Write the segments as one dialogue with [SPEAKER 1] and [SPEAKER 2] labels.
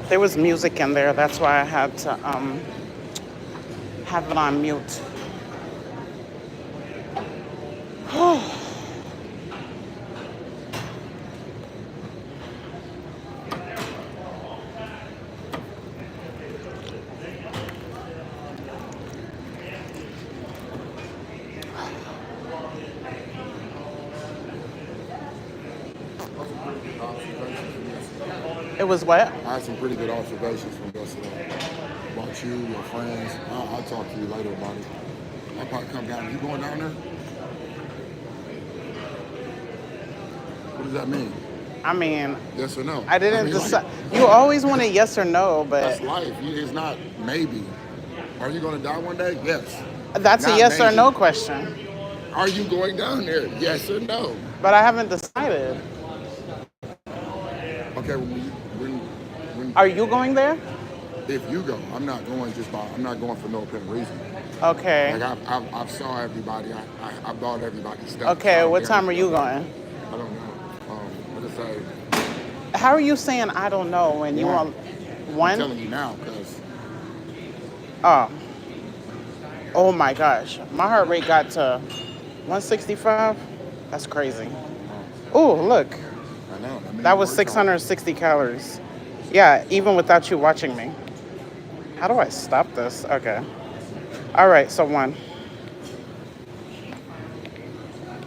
[SPEAKER 1] There was music in there. That's why I had to have it on mute.
[SPEAKER 2] That's some pretty good observations from yesterday.
[SPEAKER 1] It was what?
[SPEAKER 2] I had some pretty good observations from yesterday about you, your friends. I'll talk to you later about it. I'll probably come down. You going down there? What does that mean?
[SPEAKER 1] I mean,
[SPEAKER 2] Yes or no?
[SPEAKER 1] I didn't
[SPEAKER 2] Like,
[SPEAKER 1] decide. You always want a yes or no,
[SPEAKER 2] that's
[SPEAKER 1] but
[SPEAKER 2] life. It's not maybe. Are you going to die one day? Yes.
[SPEAKER 1] that's a
[SPEAKER 2] Not
[SPEAKER 1] yes or
[SPEAKER 2] maybe.
[SPEAKER 1] no question.
[SPEAKER 2] Are you going down there? Yes or no?
[SPEAKER 1] But I haven't decided.
[SPEAKER 2] Okay, when
[SPEAKER 1] Are you going there?
[SPEAKER 2] if you go, I'm not going just by. I'm not going for no apparent reason.
[SPEAKER 1] Okay.
[SPEAKER 2] Like I've saw everybody. I bought everybody stuff. So I
[SPEAKER 1] Okay,
[SPEAKER 2] don't
[SPEAKER 1] what
[SPEAKER 2] care
[SPEAKER 1] time are
[SPEAKER 2] what
[SPEAKER 1] you
[SPEAKER 2] y'all do.
[SPEAKER 1] going?
[SPEAKER 2] I don't know. I just say
[SPEAKER 1] How are you saying I don't know when you
[SPEAKER 2] one.
[SPEAKER 1] want
[SPEAKER 2] I'm
[SPEAKER 1] one?
[SPEAKER 2] telling you now because
[SPEAKER 1] Oh, oh my gosh. My heart rate got to 165. That's crazy. Oh, look.
[SPEAKER 2] I know. I mean,
[SPEAKER 1] That
[SPEAKER 2] you
[SPEAKER 1] was
[SPEAKER 2] worked hard.
[SPEAKER 1] 660 calories. Yeah, even without you watching me. How do I stop this? Okay. All right, so one.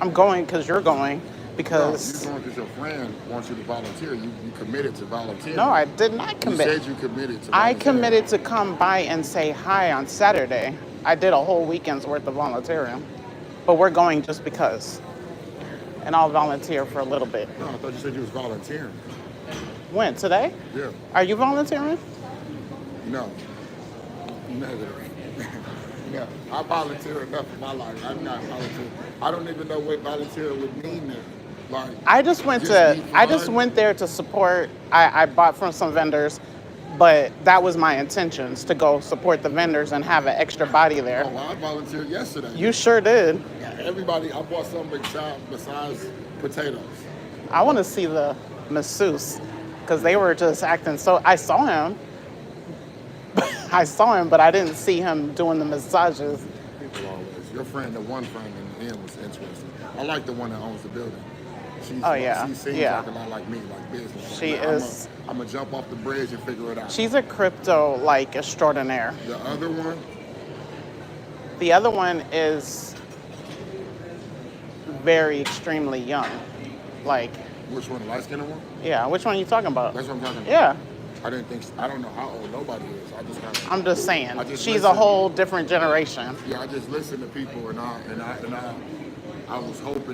[SPEAKER 1] I'm going because you're going
[SPEAKER 2] No, you're
[SPEAKER 1] because
[SPEAKER 2] going because your friend wants you to volunteer. You committed to
[SPEAKER 1] no,
[SPEAKER 2] volunteering.
[SPEAKER 1] I did not
[SPEAKER 2] You
[SPEAKER 1] commit.
[SPEAKER 2] said you committed to
[SPEAKER 1] I
[SPEAKER 2] volunteering.
[SPEAKER 1] committed to come by and say hi on Saturday. I did a whole weekend's worth of volunteering, but we're going just because. And I'll volunteer for a little bit.
[SPEAKER 2] No, I thought you said you was volunteering.
[SPEAKER 1] When? Today?
[SPEAKER 2] Yeah.
[SPEAKER 1] Are you volunteering?
[SPEAKER 2] No. Negative. No. I volunteer enough in my life. I'm not volunteering. I don't even know what volunteer would mean there. Like, just be
[SPEAKER 1] I just
[SPEAKER 2] fun.
[SPEAKER 1] went there to support. I bought from some vendors, but that was my intentions to go support the vendors and have an extra body there.
[SPEAKER 2] Oh, well, I volunteered yesterday.
[SPEAKER 1] You sure did.
[SPEAKER 2] Everybody, I bought something besides potatoes.
[SPEAKER 1] I want to see the masseuse because they were just acting so. I saw him, but I didn't see him doing the massages.
[SPEAKER 2] People always. Your friend, the one friend in the end was interesting. I like the one that owns the building.
[SPEAKER 1] Oh yeah,
[SPEAKER 2] She seems
[SPEAKER 1] yeah.
[SPEAKER 2] like a lot like me, like business.
[SPEAKER 1] She
[SPEAKER 2] Like,
[SPEAKER 1] is.
[SPEAKER 2] I'm gonna jump off the bridge and figure it out.
[SPEAKER 1] She's a crypto like extraordinaire.
[SPEAKER 2] The other one,
[SPEAKER 1] The other one is very extremely young. Like,
[SPEAKER 2] which one, the light skinned one?
[SPEAKER 1] yeah, which one are you talking about?
[SPEAKER 2] That's what I'm talking about.
[SPEAKER 1] Yeah,
[SPEAKER 2] I don't know how old nobody is. I just kind of,
[SPEAKER 1] I'm just saying.
[SPEAKER 2] I just
[SPEAKER 1] She's a
[SPEAKER 2] listen.
[SPEAKER 1] whole different generation.
[SPEAKER 2] Yeah, I just listen to people I was hoping.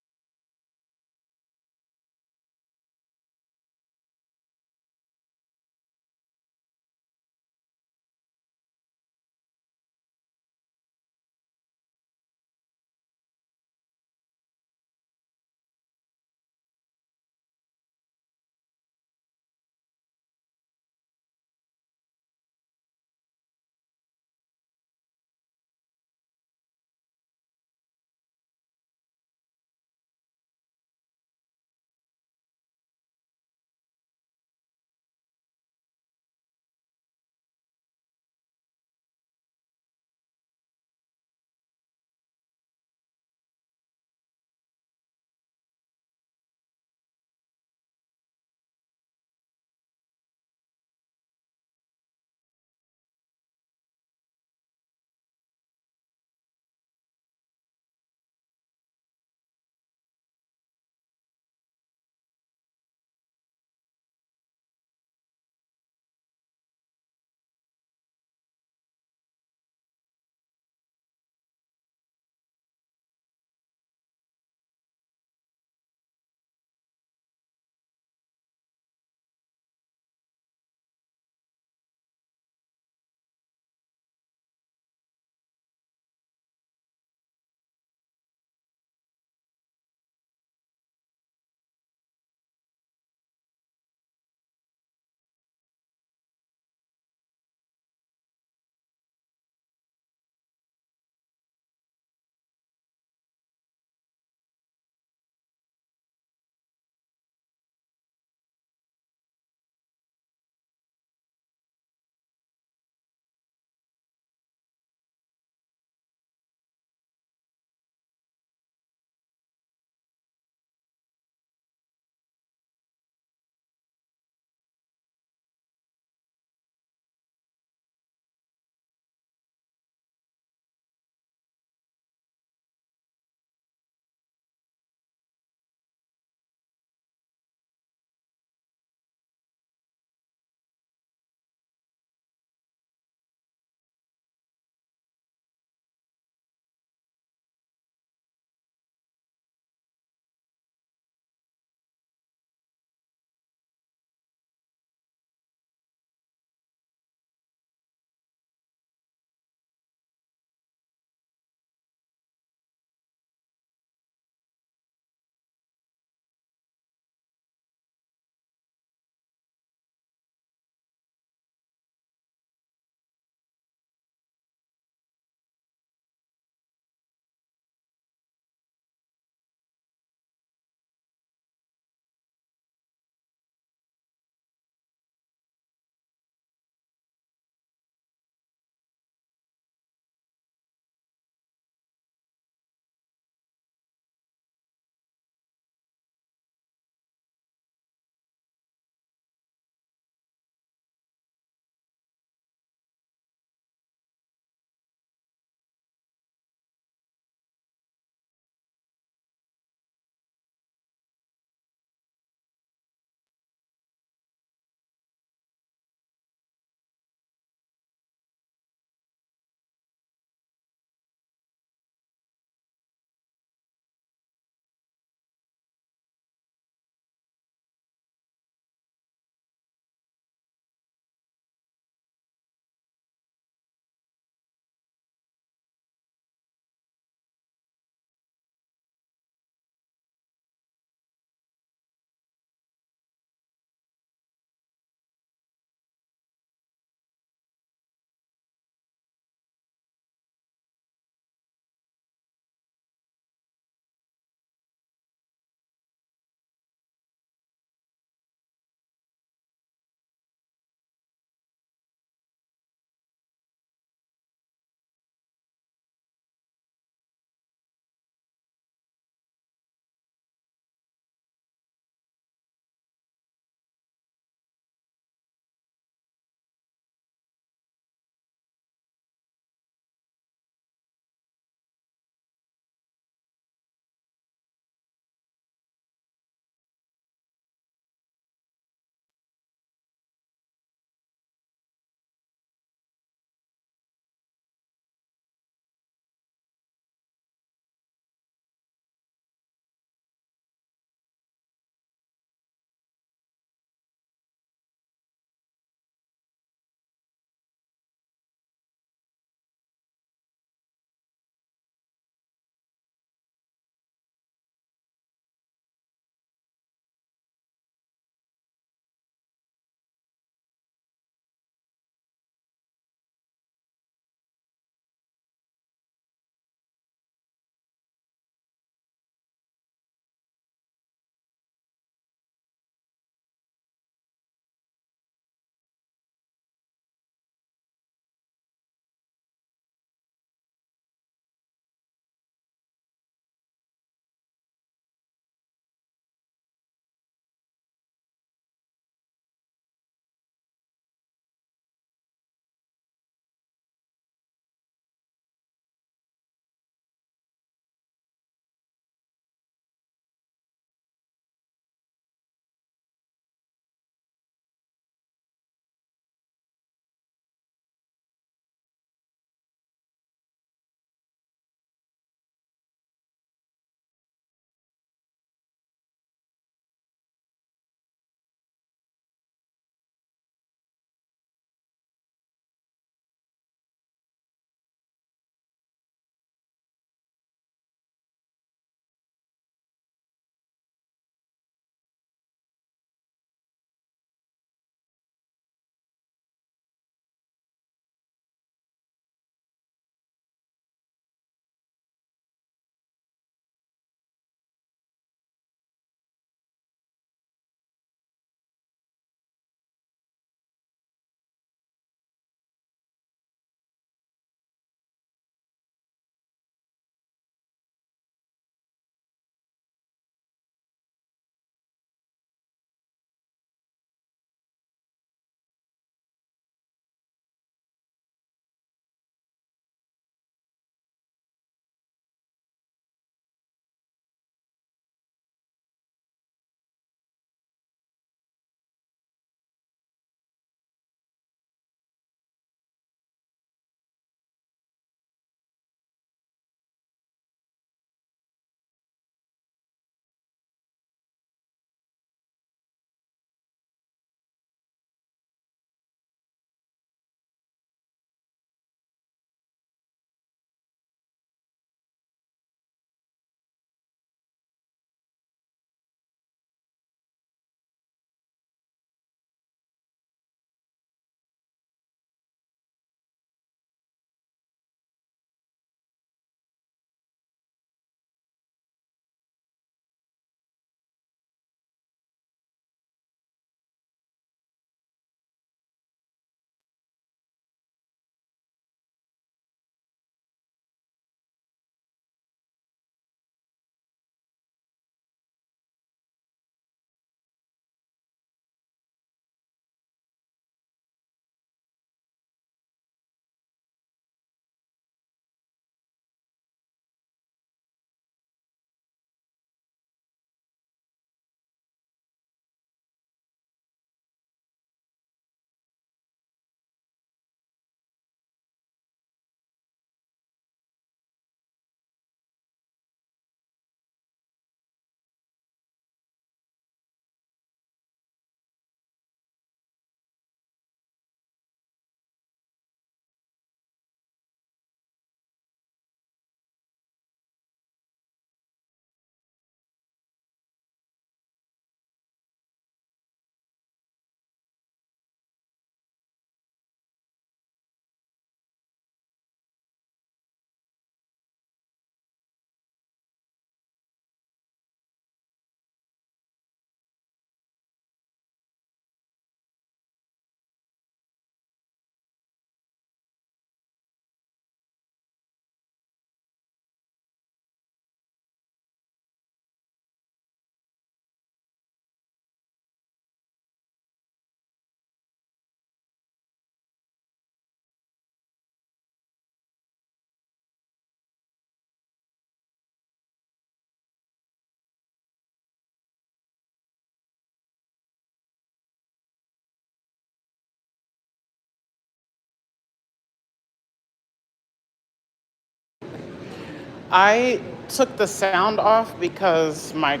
[SPEAKER 1] I took the sound off because my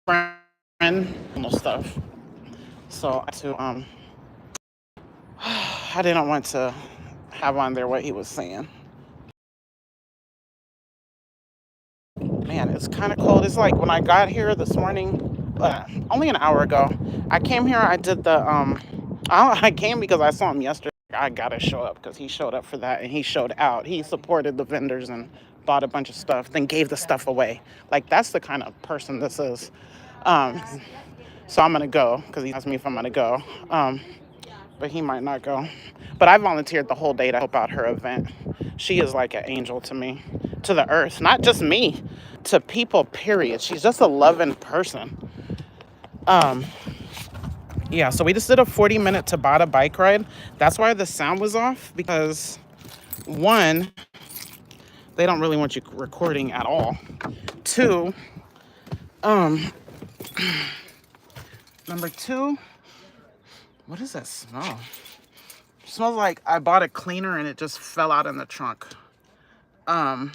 [SPEAKER 1] friend stuff. So I didn't want to have on there what he was saying. Man, it's kind of cold. It's like when I got here this morning, only an hour ago. I came here. I did the I came because I saw him yesterday. I gotta show up because he showed up for that and he showed out. He supported the vendors and bought a bunch of stuff, then gave the stuff away. Like that's the kind of person this is. Um, so I'm gonna go because he asked me if I'm gonna go. But he might not go. But I volunteered the whole day to help out her event. She is like an angel to me, to the earth, not just me, to people, period. She's just a loving person. Yeah, so we just did a 40-minute Tabata bike ride. That's why the sound was off, because one, they don't really want you recording at all. Two, number two, what does that smell? It smells like I bought a cleaner and it just fell out in the trunk. Oh,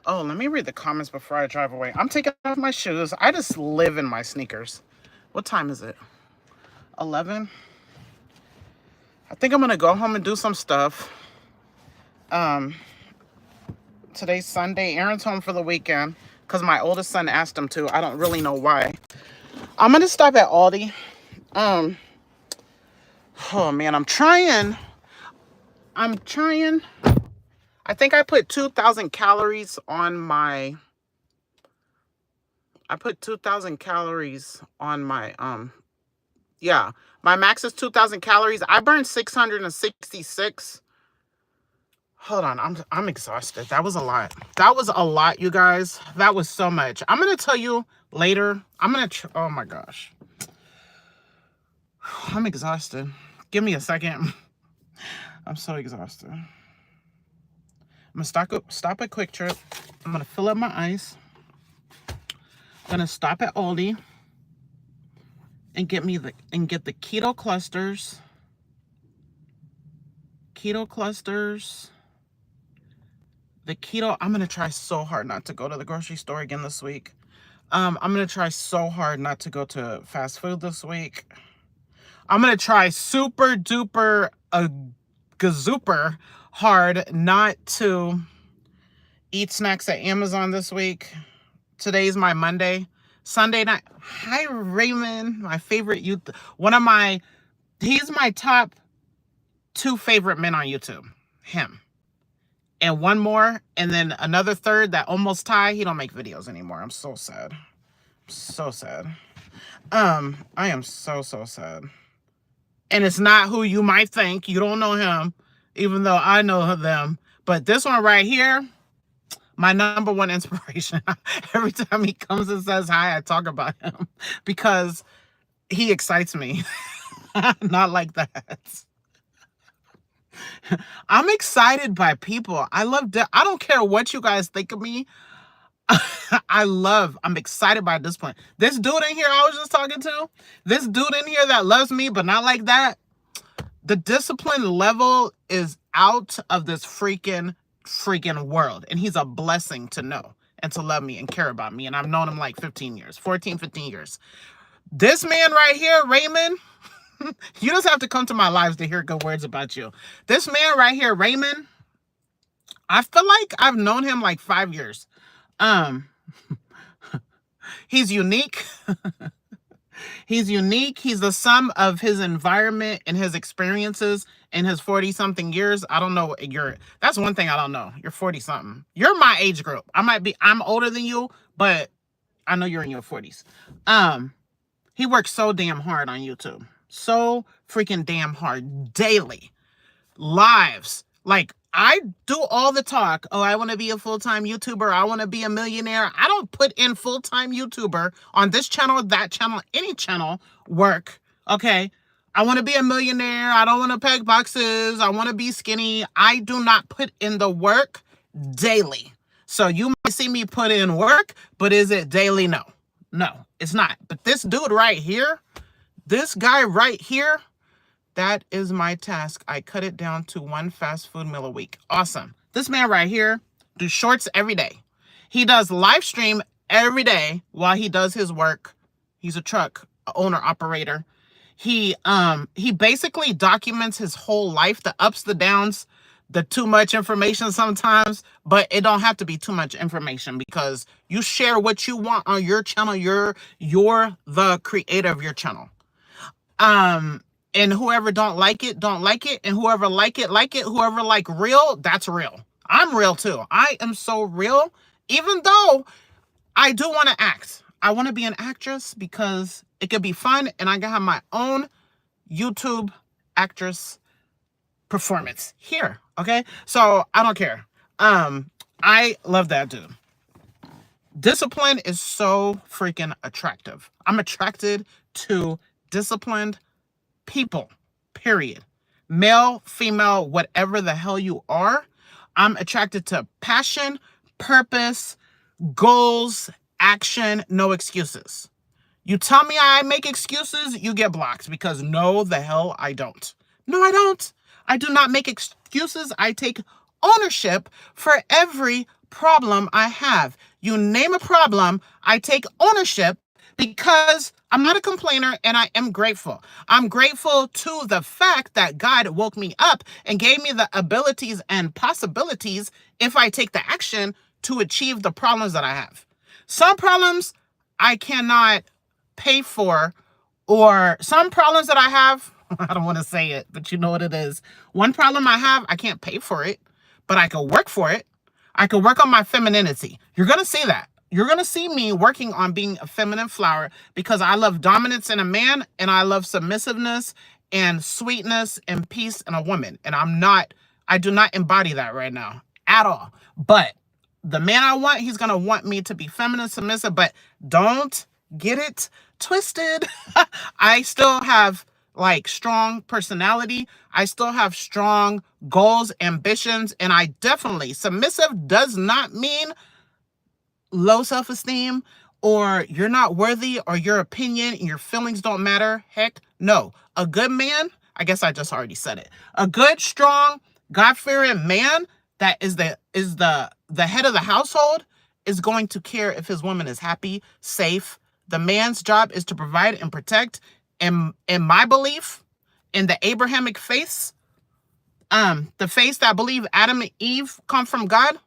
[SPEAKER 1] let me read the comments before I drive away. I'm taking off my shoes. I just live in my sneakers. What time is it? 11? I think I'm gonna go home and do some stuff. Today's Sunday. Aaron's home for the weekend because my oldest son asked him to. I don't really know why. I'm gonna stop at Aldi. Oh man, I'm trying. I think I put 2,000 calories on my. Yeah, my max is 2,000 calories. I burned 666. Hold on, I'm exhausted. That was a lot. That was a lot, you guys. That was so much. I'm gonna tell you later. Oh my gosh. I'm exhausted. Give me a second. I'm so exhausted. I'm gonna stop at Quick Trip. I'm gonna fill up my ice. I'm gonna stop at Aldi and get the keto clusters. I'm gonna try so hard not to go to the grocery store again this week. I'm gonna try so hard not to go to fast food this week. I'm gonna try super duper gazooper hard not to eat snacks at Amazon this week. Today's my Monday. Sunday night. Hi, Raymond, my favorite youth. He's my top 2 favorite men on YouTube. Him. And one more, and then another third that almost tie. He don't make videos anymore. I'm so sad. So sad. I am so sad. And it's not who you might think. You don't know him, even though I know them. But this one right here, my number one inspiration. Every time he comes and says hi, I talk about him because he excites me. Not like that. I'm excited by people. I don't care what you guys think of me. I'm excited by this point. This dude in here I was just talking to, this dude in here that loves me, but not like that. The discipline level is out of this freaking world. And he's a blessing to know and to love me and care about me. And I've known him like 15 years. This man right here, Raymond, you just have to come to my lives to hear good words about you. This man right here, Raymond, I feel like I've known him like 5 years. He's unique. He's unique. He's the sum of his environment and his experiences in his 40-something years. I don't know. That's one thing I don't know. You're 40-something. You're my age group. I'm older than you, but I know you're in your 40s. He works so damn hard on YouTube. So freaking damn hard. Daily. Lives. Like, I do all the talk. Oh, I want to be a full-time YouTuber. I want to be a millionaire. I don't put in full-time YouTuber on this channel, that channel, any channel work. Okay. I want to be a millionaire. I don't want to peg boxes. I want to be skinny. I do not put in the work daily. So you might see me put in work, but is it daily? No, it's not. But this dude right here, this guy right here, that is my task. I cut it down to 1 fast food meal a week. Awesome. This man right here, do shorts every day. He does live stream every day while he does his work. He's a truck owner operator. He basically documents his whole life, the ups, the downs, the too much information sometimes, but it don't have to be too much information because you share what you want on your channel. You're the creator of your channel. And whoever don't like it, and whoever like it, whoever like real, that's real. I'm real too. I am so real, even though I do want to act. I want to be an actress because it could be fun and I can have my own YouTube actress performance here. Okay. So I don't care. I love that dude. Discipline is so freaking attractive. I'm attracted to disciplined people, period. Male, female, whatever the hell you are. I'm attracted to passion, purpose, goals, action, no excuses. You tell me I make excuses, you get blocked because no, the hell I don't. No, I don't. I do not make excuses. I take ownership for every problem I have. You name a problem, I take ownership because I'm not a complainer and I am grateful. I'm grateful to the fact that God woke me up and gave me the abilities and possibilities if I take the action to achieve the problems that I have. Some problems I cannot pay for, or some problems that I have, I don't want to say it, but you know what it is. One problem I have, I can't pay for it, but I can work for it. I can work on my femininity. You're going to see that. You're going to see me working on being a feminine flower because I love dominance in a man and I love submissiveness and sweetness and peace in a woman. And I do not embody that right now at all. But the man I want, he's going to want me to be feminine, submissive, but don't get it twisted. I still have like strong personality. I still have strong goals, ambitions, and I definitely, submissive does not mean low self-esteem or you're not worthy or your opinion and your feelings don't matter. Heck no. A good man, I guess I just already said it. A good, strong, God-fearing man that is the head of the household is going to care if his woman is happy, safe. The man's job is to provide and protect. And in my belief, in the Abrahamic faith, the faith that believe Adam and Eve come from God,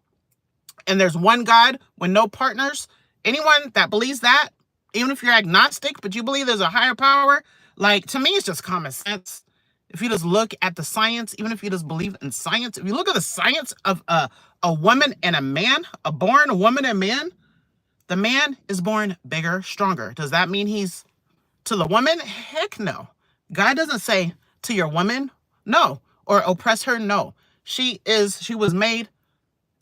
[SPEAKER 1] and there's one God with no partners. Anyone that believes that, even if you're agnostic, but you believe there's a higher power, like, to me, it's just common sense. If you just look at the science, even if you just believe in science, if you look at the science of a woman and a man, a born woman and man, the man is born bigger, stronger. Does that mean he's to the woman? Heck no. God doesn't say to your woman, no, or oppress her, no. She was made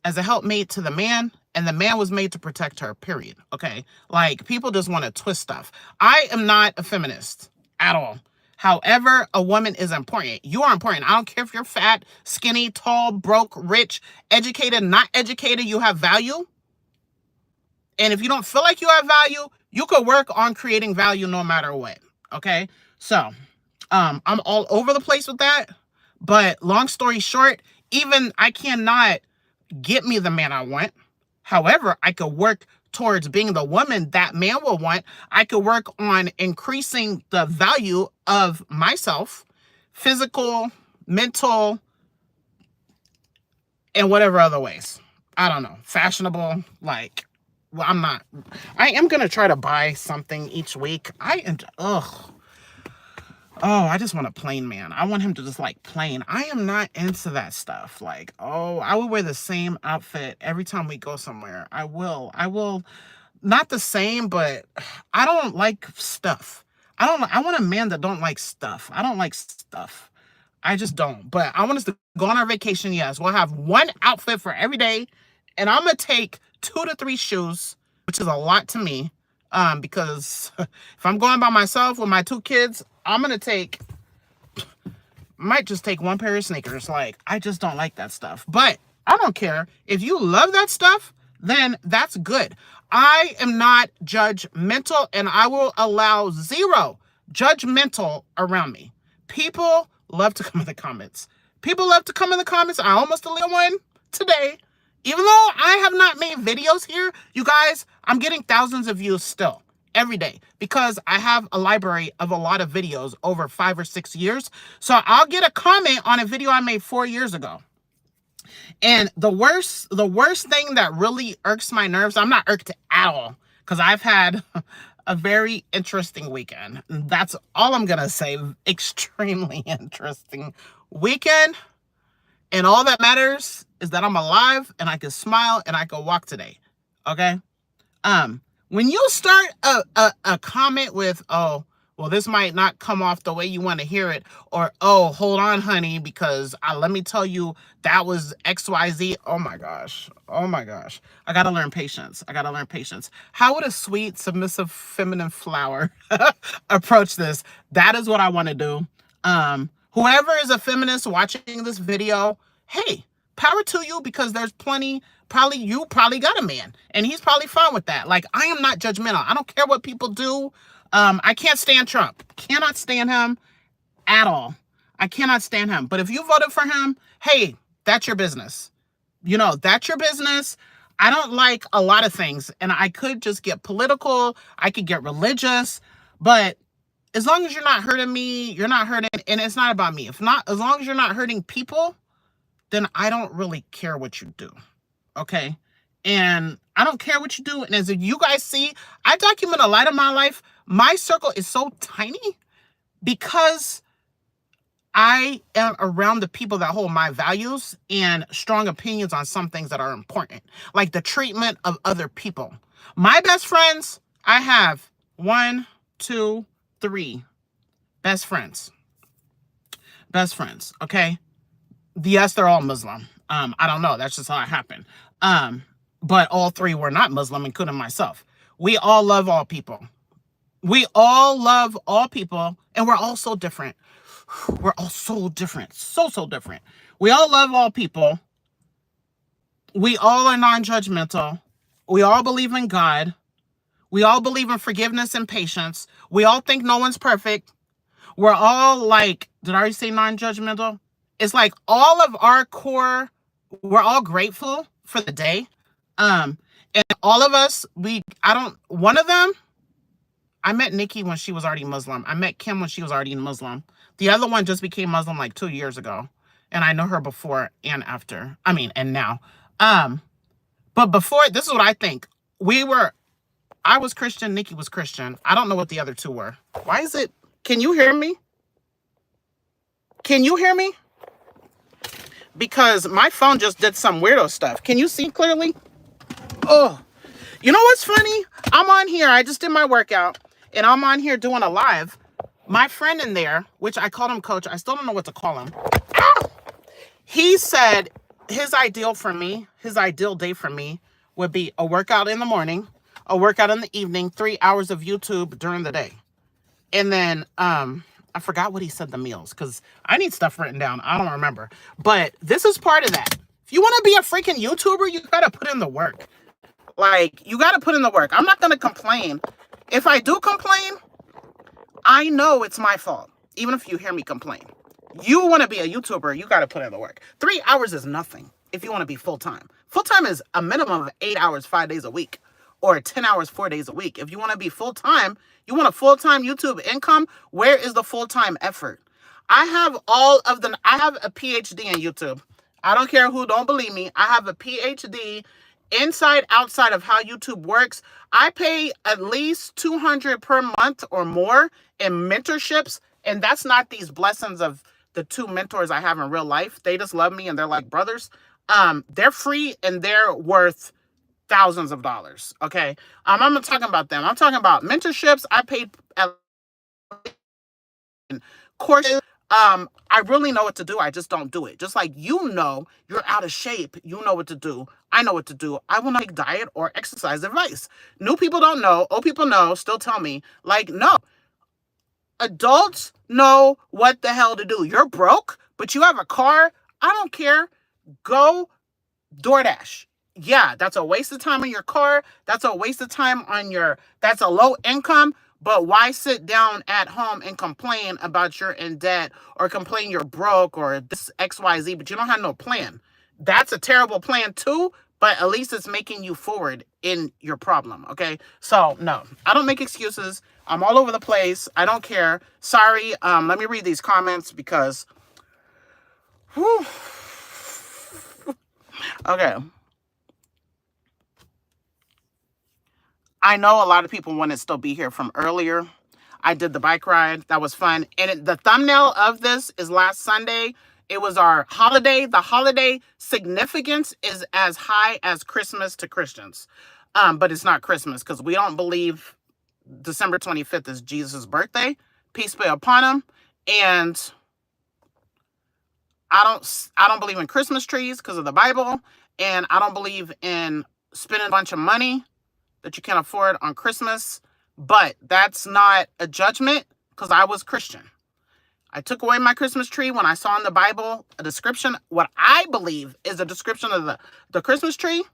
[SPEAKER 1] as a helpmate to the man, and the man was made to protect her, period. Okay? Like, people just want to twist stuff. I am not a feminist at all. However, a woman is important. You are important. I don't care if you're fat, skinny, tall, broke, rich, educated, not educated, you have value. And if you don't feel like you have value, you could work on creating value no matter what. Okay? So, I'm all over the place with that. But long story short, even I cannot get me the man I want. However, I could work towards being the woman that man will want. I could work on increasing the value of myself, physical, mental, and whatever other ways. I don't know. Fashionable, like, well, I am going to try to buy something each week. I just want a plain man. I want him to just like plain. I am not into that stuff. Like, I will wear the same outfit every time we go somewhere. I will. Not the same, but I don't like stuff. I want a man that don't like stuff. I don't like stuff. I just don't. But I want us to go on our vacation. Yes, we'll have one outfit for every day. And I'm going to take 2 to 3 shoes, which is a lot to me. Because if I'm going by myself with my 2 kids, I'm going to might just take 1 pair of sneakers. Like, I just don't like that stuff. But I don't care. If you love that stuff, then that's good. I am not judgmental, and I will allow 0 judgmental around me. People love to come in the comments. I almost deleted one today. Even though I have not made videos here, you guys, I'm getting thousands of views still every day because I have a library of a lot of videos over 5 or 6 years. So I'll get a comment on a video I made 4 years ago. And the worst thing that really irks my nerves, I'm not irked at all because I've had a very interesting weekend. That's all I'm going to say. Extremely interesting weekend. And all that matters is that I'm alive and I can smile and I can walk today. Okay? When you start a comment with, oh, well, this might not come off the way you want to hear it, or, oh, hold on, honey, because let me tell you, that was XYZ. Oh my gosh. Oh my gosh. I got to learn patience. I got to learn patience. How would a sweet, submissive, feminine flower approach this? That is what I want to do. Whoever is a feminist watching this video, hey, power to you, because there's plenty, you probably got a man and he's probably fine with that. Like, I am not judgmental. I don't care what people do. I can't stand Trump. Cannot stand him at all. I cannot stand him. But if you voted for him, hey, that's your business. That's your business. I don't like a lot of things, and I could just get political. I could get religious, but as long as you're not hurting me, you're not hurting, and it's not about me. As long as you're not hurting people, then I don't really care what you do. Okay? And I don't care what you do. And as you guys see, I document a lot of my life. My circle is so tiny because I am around the people that hold my values and strong opinions on some things that are important, like the treatment of other people. My best friends, I have 1, 2, 3 best friends. Best friends, okay? Yes, they're all Muslim. I don't know. That's just how it happened. But all 3 were not Muslim, including myself. We all love all people. We all love all people, and we're all so different. We're all so different. So different. We all love all people. We all are non-judgmental. We all believe in God. We all believe in forgiveness and patience. We all think no one's perfect. We're all like, did I already say non-judgmental? It's like all of our core, we're all grateful for the day. And all of us, one of them, I met Nikki when she was already Muslim. I met Kim when she was already Muslim. The other one just became Muslim like 2 years ago. And I know her before and after. And now. But before, this is what I think. I was Christian, Nikki was Christian. I don't know what the other 2 were. Why is it? Can you hear me? Can you hear me? Because my phone just did some weirdo stuff. Can you see clearly? Oh, you know what's funny? I'm on here. I just did my workout and I'm on here doing a live. My friend in there, which I called him Coach. I still don't know what to call him. He said his ideal day for me would be a workout in the morning, a workout in the evening, 3 hours of YouTube during the day. And then, I forgot what he said the meals, because I need stuff written down. I don't remember. But this is part of that. If you want to be a freaking YouTuber, you got to put in the work. Like, you got to put in the work. I'm not going to complain. If I do complain, I know it's my fault. Even if you hear me complain. You want to be a YouTuber, you got to put in the work. 3 hours is nothing if you want to be full-time. Full-time is a minimum of 8 hours, 5 days a week. Or 10 hours, 4 days a week. If you want to be full-time, you want a full-time YouTube income, where is the full-time effort? I have a PhD in YouTube. I don't care who don't believe me. I have a PhD inside, outside of how YouTube works. I pay at least $200 per month or more in mentorships. And that's not these blessings of the 2 mentors I have in real life. They just love me and they're like brothers. They're free and they're worth thousands of dollars. Okay. I'm not talking about them. I'm talking about mentorships. I paid courses. I really know what to do. I just don't do it. Just like you're out of shape. You know what to do. I know what to do. I will not take diet or exercise advice. New people don't know. Old people know. Still tell me. Like, no. Adults know what the hell to do. You're broke, but you have a car. I don't care. Go DoorDash. Yeah, that's a waste of time on your car. That's a waste of time that's a low income. But why sit down at home and complain about you're in debt or complain you're broke or this XYZ, but you don't have no plan? That's a terrible plan too, but at least it's making you forward in your problem. Okay. So no, I don't make excuses. I'm all over the place. I don't care. Sorry. Let me read these comments because, whew. Okay. I know a lot of people want to still be here from earlier. I did the bike ride. That was fun. And the thumbnail of this is last Sunday. It was our holiday. The holiday significance is as high as Christmas to Christians. But it's not Christmas because we don't believe December 25th is Jesus' birthday. Peace be upon him. And I don't believe in Christmas trees because of the Bible. And I don't believe in spending a bunch of money that you can't afford on Christmas. But that's not a judgment because I was Christian. I took away my Christmas tree when I saw in the Bible a description, what I believe is a description of the Christmas tree.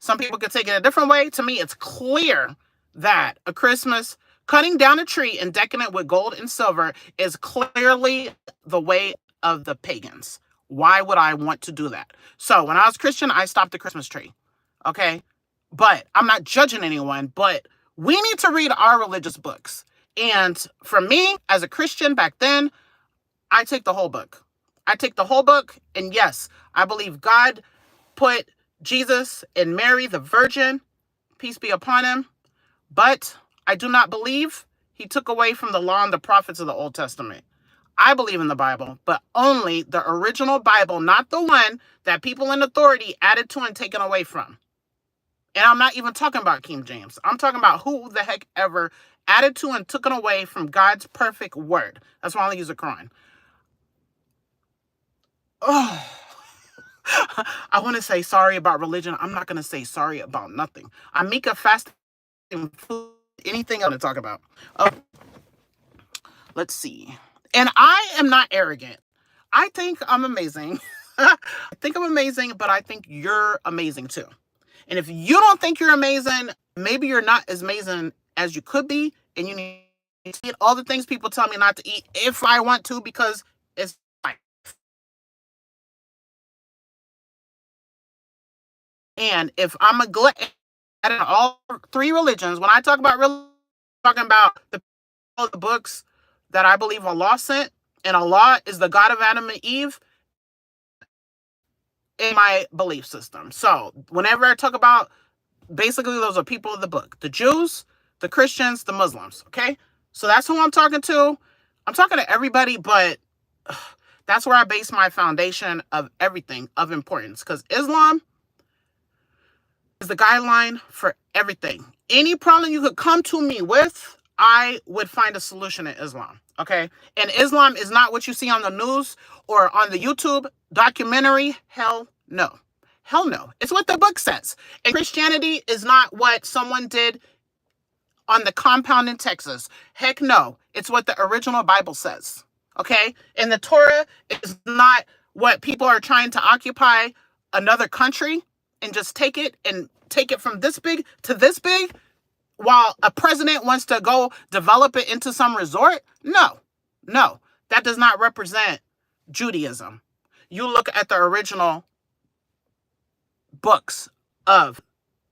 [SPEAKER 1] Some people could take it a different way. To me, it's clear that a Christmas, cutting down a tree and decking it with gold and silver is clearly the way of the pagans. Why would I want to do that? So when I was Christian, I stopped the Christmas tree. Okay. But I'm not judging anyone, but we need to read our religious books. And for me, as a Christian back then, I take the whole book. I take the whole book. And yes, I believe God put Jesus and Mary, the Virgin, peace be upon him. But I do not believe he took away from the law and the prophets of the Old Testament. I believe in the Bible, but only the original Bible, not the one that people in authority added to and taken away from. And I'm not even talking about King James. I'm talking about who the heck ever added to and took it away from God's perfect word. That's why I only use the Quran. Oh, I want to say sorry about religion. I'm not going to say sorry about nothing. I'm Mieka fasting food, anything I'm going to talk about. Oh, let's see. And I am not arrogant. I think I'm amazing. I think I'm amazing, but I think you're amazing too. And if you don't think you're amazing, maybe you're not as amazing as you could be, and you need to eat all the things people tell me not to eat if I want to, because it's life. And if I'm a glutton at all three religions, when I talk about religion, I'm talking about the books that I believe Allah sent, and Allah is the God of Adam and Eve in my belief system. So whenever I talk about, basically those are people of the book, the Jews, the Christians, the Muslims. Okay. So that's who I'm talking to. I'm talking to everybody, but that's where I base my foundation of everything of importance, because Islam is the guideline for everything. Any problem you could come to me with, I would find a solution in Islam. Okay. And Islam is not what you see on the news or on the YouTube documentary. Hell no. Hell no. It's what the book says. And Christianity is not what someone did on the compound in Texas. Heck no. It's what the original Bible says. Okay. And the Torah is not what people are trying to occupy another country and just take it from this big to this big while a president wants to go develop it into some resort. No, that does not represent Judaism. You look at the original books of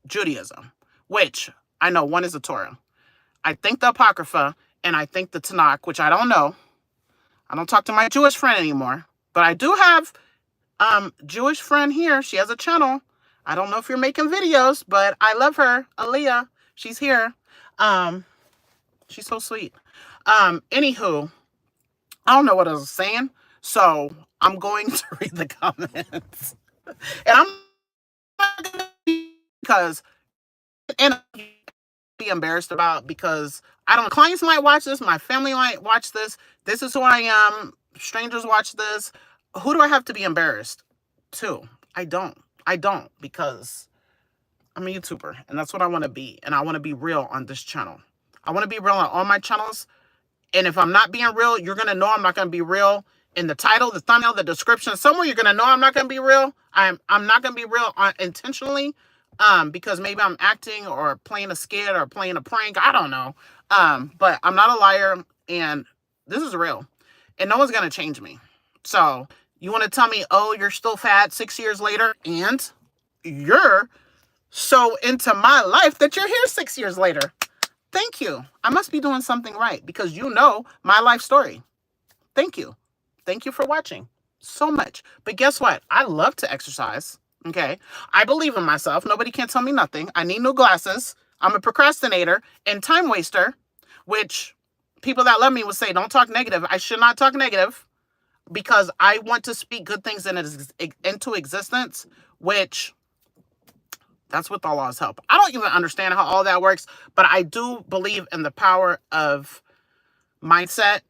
[SPEAKER 1] Judaism, which I know one is the Torah. I think the Apocrypha, and I think the Tanakh, which I don't know. I don't talk to my Jewish friend anymore, but I do have Jewish friend here. She has a channel. I don't know if you're making videos, but I love her. Aaliyah, she's here. She's so sweet. Anywho, I don't know what I was saying, so I'm going to read the comments. And I'm not going to be embarrassed about, because I don't know, clients might watch this, my family might watch this. This is who I am. Strangers watch this. Who do I have to be embarrassed to? I don't, because I'm a YouTuber, and that's what I want to be. And I want to be real on this channel. I want to be real on all my channels. And if I'm not being real, you're going to know I'm not going to be real in the title, the thumbnail, the description. Somewhere you're going to know I'm not going to be real. I'm not going to be real intentionally, because maybe I'm acting or playing a skit or playing a prank. I don't know. But I'm not a liar, and this is real. And no one's going to change me. So you want to tell me, oh, you're still fat 6 years later, and you're so into my life that you're here 6 years later. Thank you. I must be doing something right because you know my life story. Thank you. Thank you for watching so much. But guess what? I love to exercise. Okay. I believe in myself. Nobody can tell me nothing. I need new glasses. I'm a procrastinator and time waster, which people that love me would say, don't talk negative. I should not talk negative because I want to speak good things into existence, which that's what the laws help. I don't even understand how all that works, but I do believe in the power of mindset,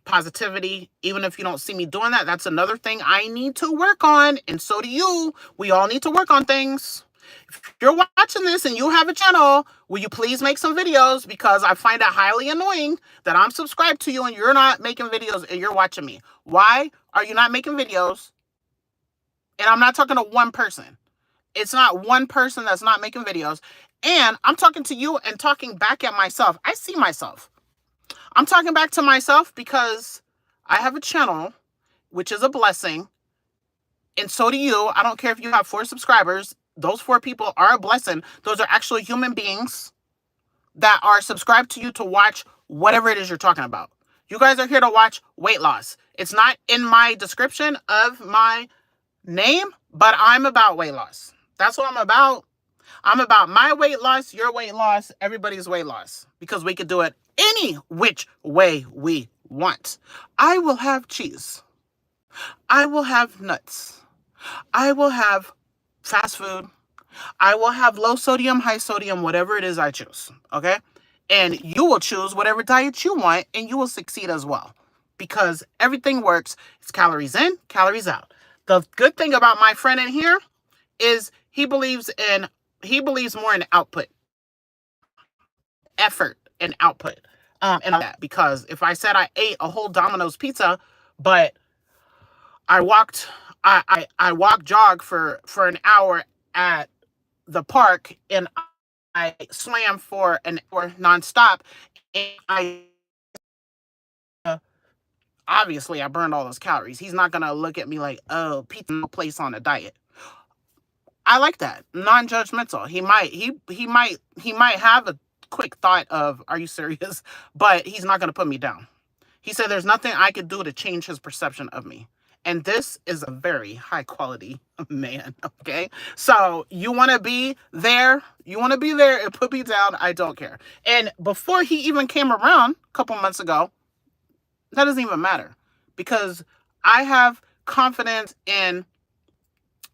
[SPEAKER 1] positivity. Even if you don't see me doing that, that's another thing I need to work on. And so do you. We all need to work on things. If you're watching this and you have a channel, will you please make some videos? Because I find it highly annoying that I'm subscribed to you and you're not making videos and you're watching me. Why are you not making videos? And I'm not talking to one person. It's not one person that's not making videos. And I'm talking to you and talking back at myself. I see myself. I'm talking back to myself because I have a channel, which is a blessing. And so do you. I don't care if you have 4 subscribers. Those 4 people are a blessing. Those are actually human beings that are subscribed to you to watch whatever it is you're talking about. You guys are here to watch weight loss. It's not in my description of my name, but I'm about weight loss. That's what I'm about. I'm about my weight loss, your weight loss, everybody's weight loss. Because we could do it any which way we want. I will have cheese. I will have nuts. I will have fast food. I will have low sodium, high sodium, whatever it is I choose. Okay? And you will choose whatever diet you want and you will succeed as well. Because everything works. It's calories in, calories out. The good thing about my friend in here is he believes more in output, effort and output. And all that, because if I said I ate a whole Domino's pizza, but I walked jog for an hour at the park and I swam for an hour nonstop, and obviously I burned all those calories. He's not gonna look at me like, oh, pizza no place on a diet. I like that. Non-judgmental. He might have a quick thought of, are you serious? But he's not going to put me down. He said there's nothing I could do to change his perception of me. And this is a very high quality man, okay? So you want to be there and put me down, I don't care. And before he even came around a couple months ago, that doesn't even matter. Because I have confidence in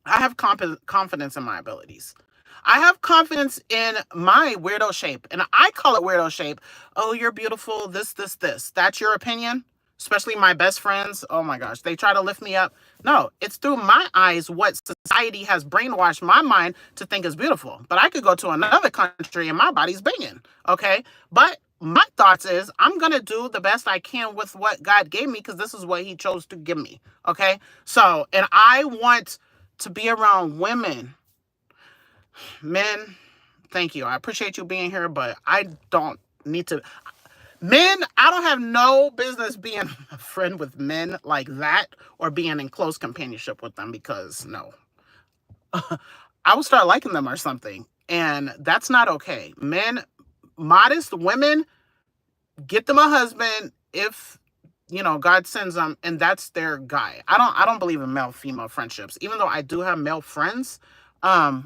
[SPEAKER 1] my abilities. I have confidence in my weirdo shape. And I call it weirdo shape. Oh, you're beautiful. This. That's your opinion? Especially my best friends. Oh my gosh. They try to lift me up. No, it's through my eyes what society has brainwashed my mind to think is beautiful. But I could go to another country and my body's banging. Okay? But my thoughts is I'm going to do the best I can with what God gave me because this is what he chose to give me. Okay? So, and I want to be around women. Men, thank you. I appreciate you being here, but I don't need to. Men, I don't have no business being a friend with men like that or being in close companionship with them because no. I will start liking them or something. And that's not okay. Men, modest women, get them a husband if God sends them, and that's their guy. I don't believe in male-female friendships, even though I do have male friends. But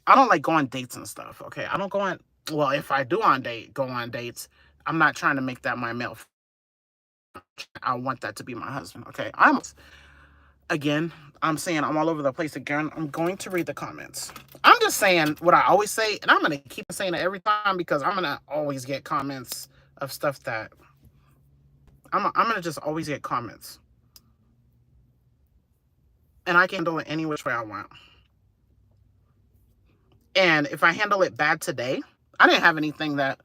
[SPEAKER 1] I don't like go on dates and stuff. Okay, I don't go on. Well, if I do go on dates, I'm not trying to make that my male friend. I want that to be my husband. Okay, I'm saying I'm all over the place again. I'm going to read the comments. I'm just saying what I always say, and I'm going to keep saying it every time because I'm going to always get comments of stuff that I'm going to just always get comments. And I can handle it any which way I want. And if I handle it bad today, I didn't have anything that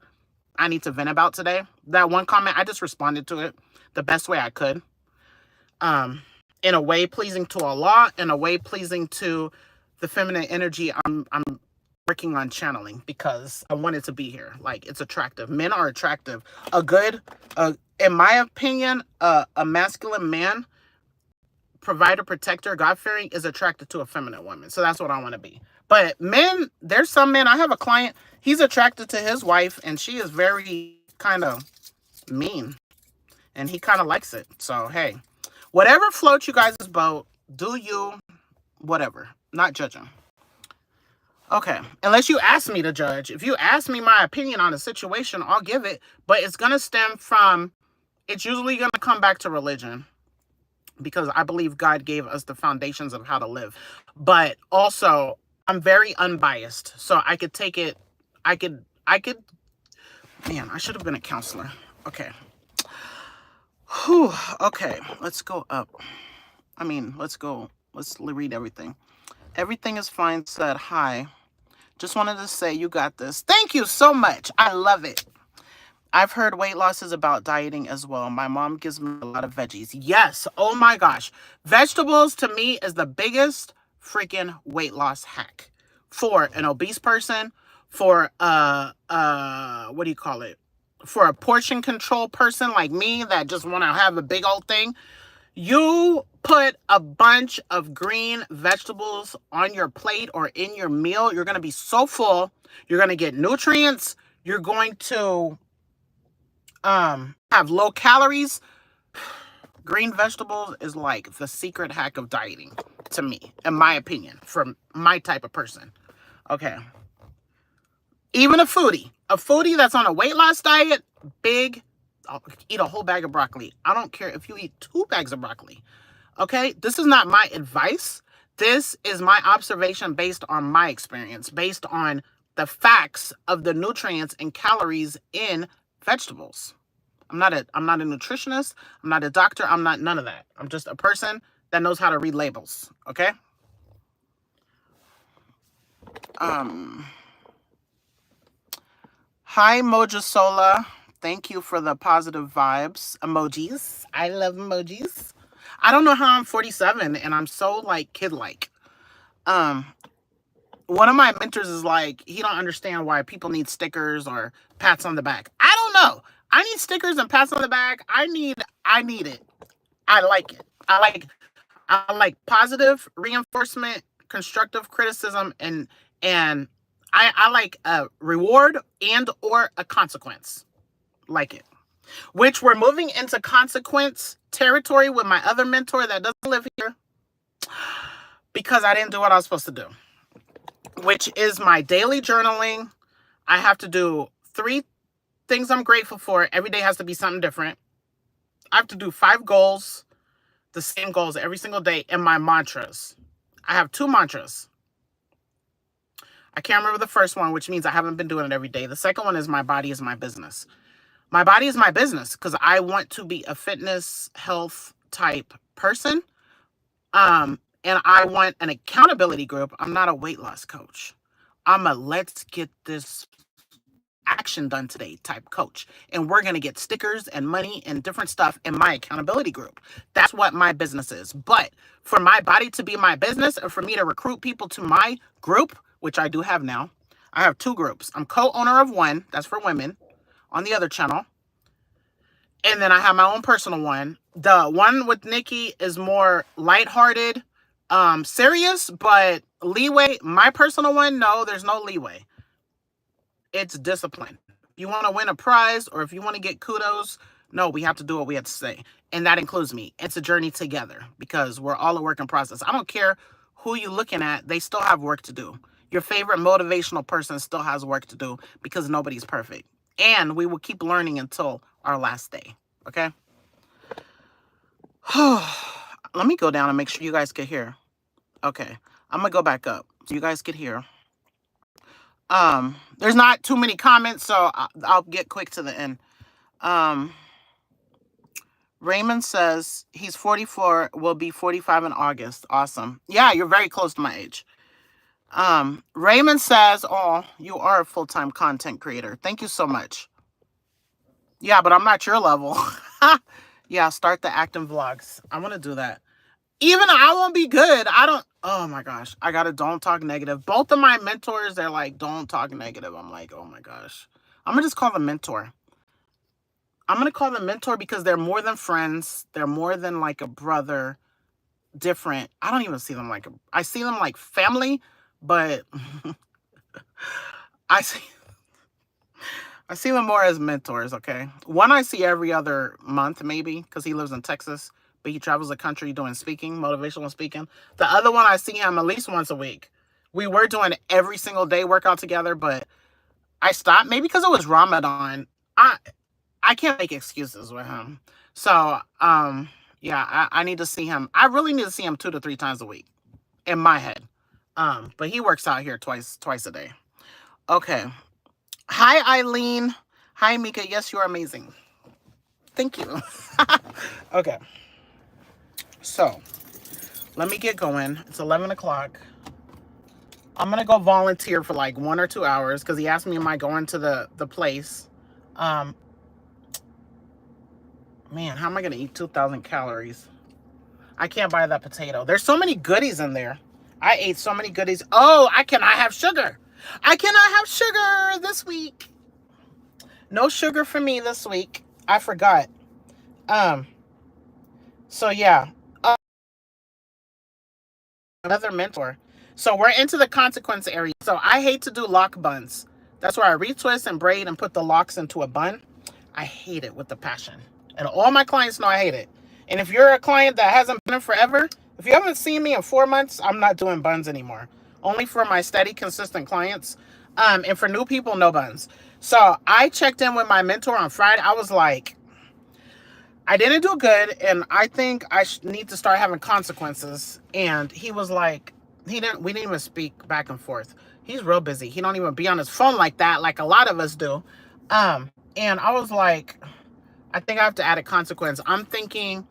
[SPEAKER 1] I need to vent about today. That one comment, I just responded to it the best way I could. In a way pleasing to Allah, in a way pleasing to the feminine energy I'm working on channeling because I want it to be here. Like, it's attractive. Men are attractive. In my opinion, a masculine man provider, protector, God-fearing is attracted to a feminine woman. So that's what I want to be. But men, there's some men. I have a client. He's attracted to his wife, and she is very kind of mean, and he kind of likes it. So hey, whatever floats you guys' boat, do you? Whatever. Not judging. Okay, unless you ask me to judge. If you ask me my opinion on a situation, I'll give it. But it's gonna stem from. It's usually gonna come back to religion, because I believe God gave us the foundations of how to live. But also, I'm very unbiased. So I could take it, I could, man, I should have been a counselor. Okay. Whew, okay, let's go up. Let's read everything. Everything is fine said hi. Just wanted to say you got this. Thank you so much. I love it. I've heard weight loss is about dieting as well. My mom gives me a lot of veggies. Yes. Oh my gosh. Vegetables to me is the biggest freaking weight loss hack for an obese person, for what do you call it? For a portion control person like me that just want to have a big old thing. You put a bunch of green vegetables on your plate or in your meal, you're going to be so full. You're going to get nutrients. You're going to have low calories. Green vegetables is like the secret hack of dieting to me, in my opinion, from my type of person. Okay. Even a foodie that's on a weight loss diet, I'll eat a whole bag of broccoli. I don't care if you eat 2 bags of broccoli. Okay? This is not my advice. This is my observation based on my experience, based on the facts of the nutrients and calories in vegetables. I'm not a nutritionist. I'm not a doctor. I'm not none of that. I'm just a person that knows how to read labels. Okay? Hi, Mojasola. Thank you for the positive vibes. Emojis. I love emojis. I don't know how I'm 47 and I'm so like kid-like. One of my mentors is like, he don't understand why people need stickers or pats on the back. I don't know. I need stickers and pats on the back. I need it. I like it. I like positive reinforcement, constructive criticism, and I like a reward and or a consequence. Like it. Which we're moving into consequence territory with my other mentor that doesn't live here because I didn't do what I was supposed to do, which is my daily journaling. I have to do 3 things I'm grateful for. Every day has to be something different. I have to do 5 goals, the same goals every single day, and my mantras. I have 2 mantras. I can't remember the first one, which means I haven't been doing it every day. The second one is my body is my business. My body is my business because I want to be a fitness, health type person. And I want an accountability group. I'm not a weight loss coach. I'm a let's get this action done today type coach. And we're going to get stickers and money and different stuff in my accountability group. That's what my business is. But for my body to be my business or for me to recruit people to my group, which I do have now, I have 2 groups. I'm co-owner of one. That's for women on the other channel. And then I have my own personal one. The one with Nikki is more lighthearted, serious, but leeway. My personal one, no, there's no leeway. It's discipline. If you want to win a prize or if you want to get kudos, no, we have to do what we have to say. And that includes me. It's a journey together because we're all a work in process. I don't care who you're looking at. They still have work to do. Your favorite motivational person still has work to do because nobody's perfect. And we will keep learning until our last day. Okay? Let me go down and make sure you guys can hear. Okay. I'm going to go back up so you guys can hear. There's not too many comments, so I'll get quick to the end. Raymond says he's 44, will be 45 in August. Awesome. Yeah, you're very close to my age. Raymond says, oh, you are a full-time content creator. Thank you so much. Yeah, but I'm not your level. Yeah, start the acting vlogs. I want to do that. Even I won't be good. Oh my gosh. I got to don't talk negative. Both of my mentors, they're like, don't talk negative. I'm like, oh my gosh. I'm going to just call them mentor. I'm going to call them mentor because they're more than friends. They're more than like a brother. different. I don't even see them like, I see them like family, but I see I see them more as mentors, okay? One I see every other month, maybe, because he lives in Texas, but he travels the country doing speaking, motivational speaking. The other one, I see him at least once a week. We were doing every single day workout together, but I stopped, maybe because it was Ramadan. I can't make excuses with him. So, yeah, I need to see him. I really need to see him 2 to 3 times a week in my head. But he works out here twice a day. Okay. Hi, Eileen. Hi, Mieka. Yes, you are amazing. Thank you. Okay. So, let me get going. It's 11 o'clock. I'm going to go volunteer for like 1 or 2 hours because he asked me, am I going to the place? Man, how am I going to eat 2,000 calories? I can't buy that potato. There's so many goodies in there. I ate so many goodies. Oh, I cannot have sugar. I cannot have sugar this week. No sugar for me this week. I forgot. So yeah. Another mentor. So we're into the consequence area. So I hate to do lock buns. That's where I retwist and braid and put the locks into a bun. I hate it with the passion. And all my clients know I hate it. And if you're a client that hasn't been in forever, if you haven't seen me in 4 months, I'm not doing buns anymore. Only for my steady, consistent clients. And for new people, no buns. So I checked in with my mentor on Friday. I was like, I didn't do good, and I think I need to start having consequences. And he was like, we didn't even speak back and forth. He's real busy. He don't even be on his phone like that, like a lot of us do. And I was like, I think I have to add a consequence. I'm thinking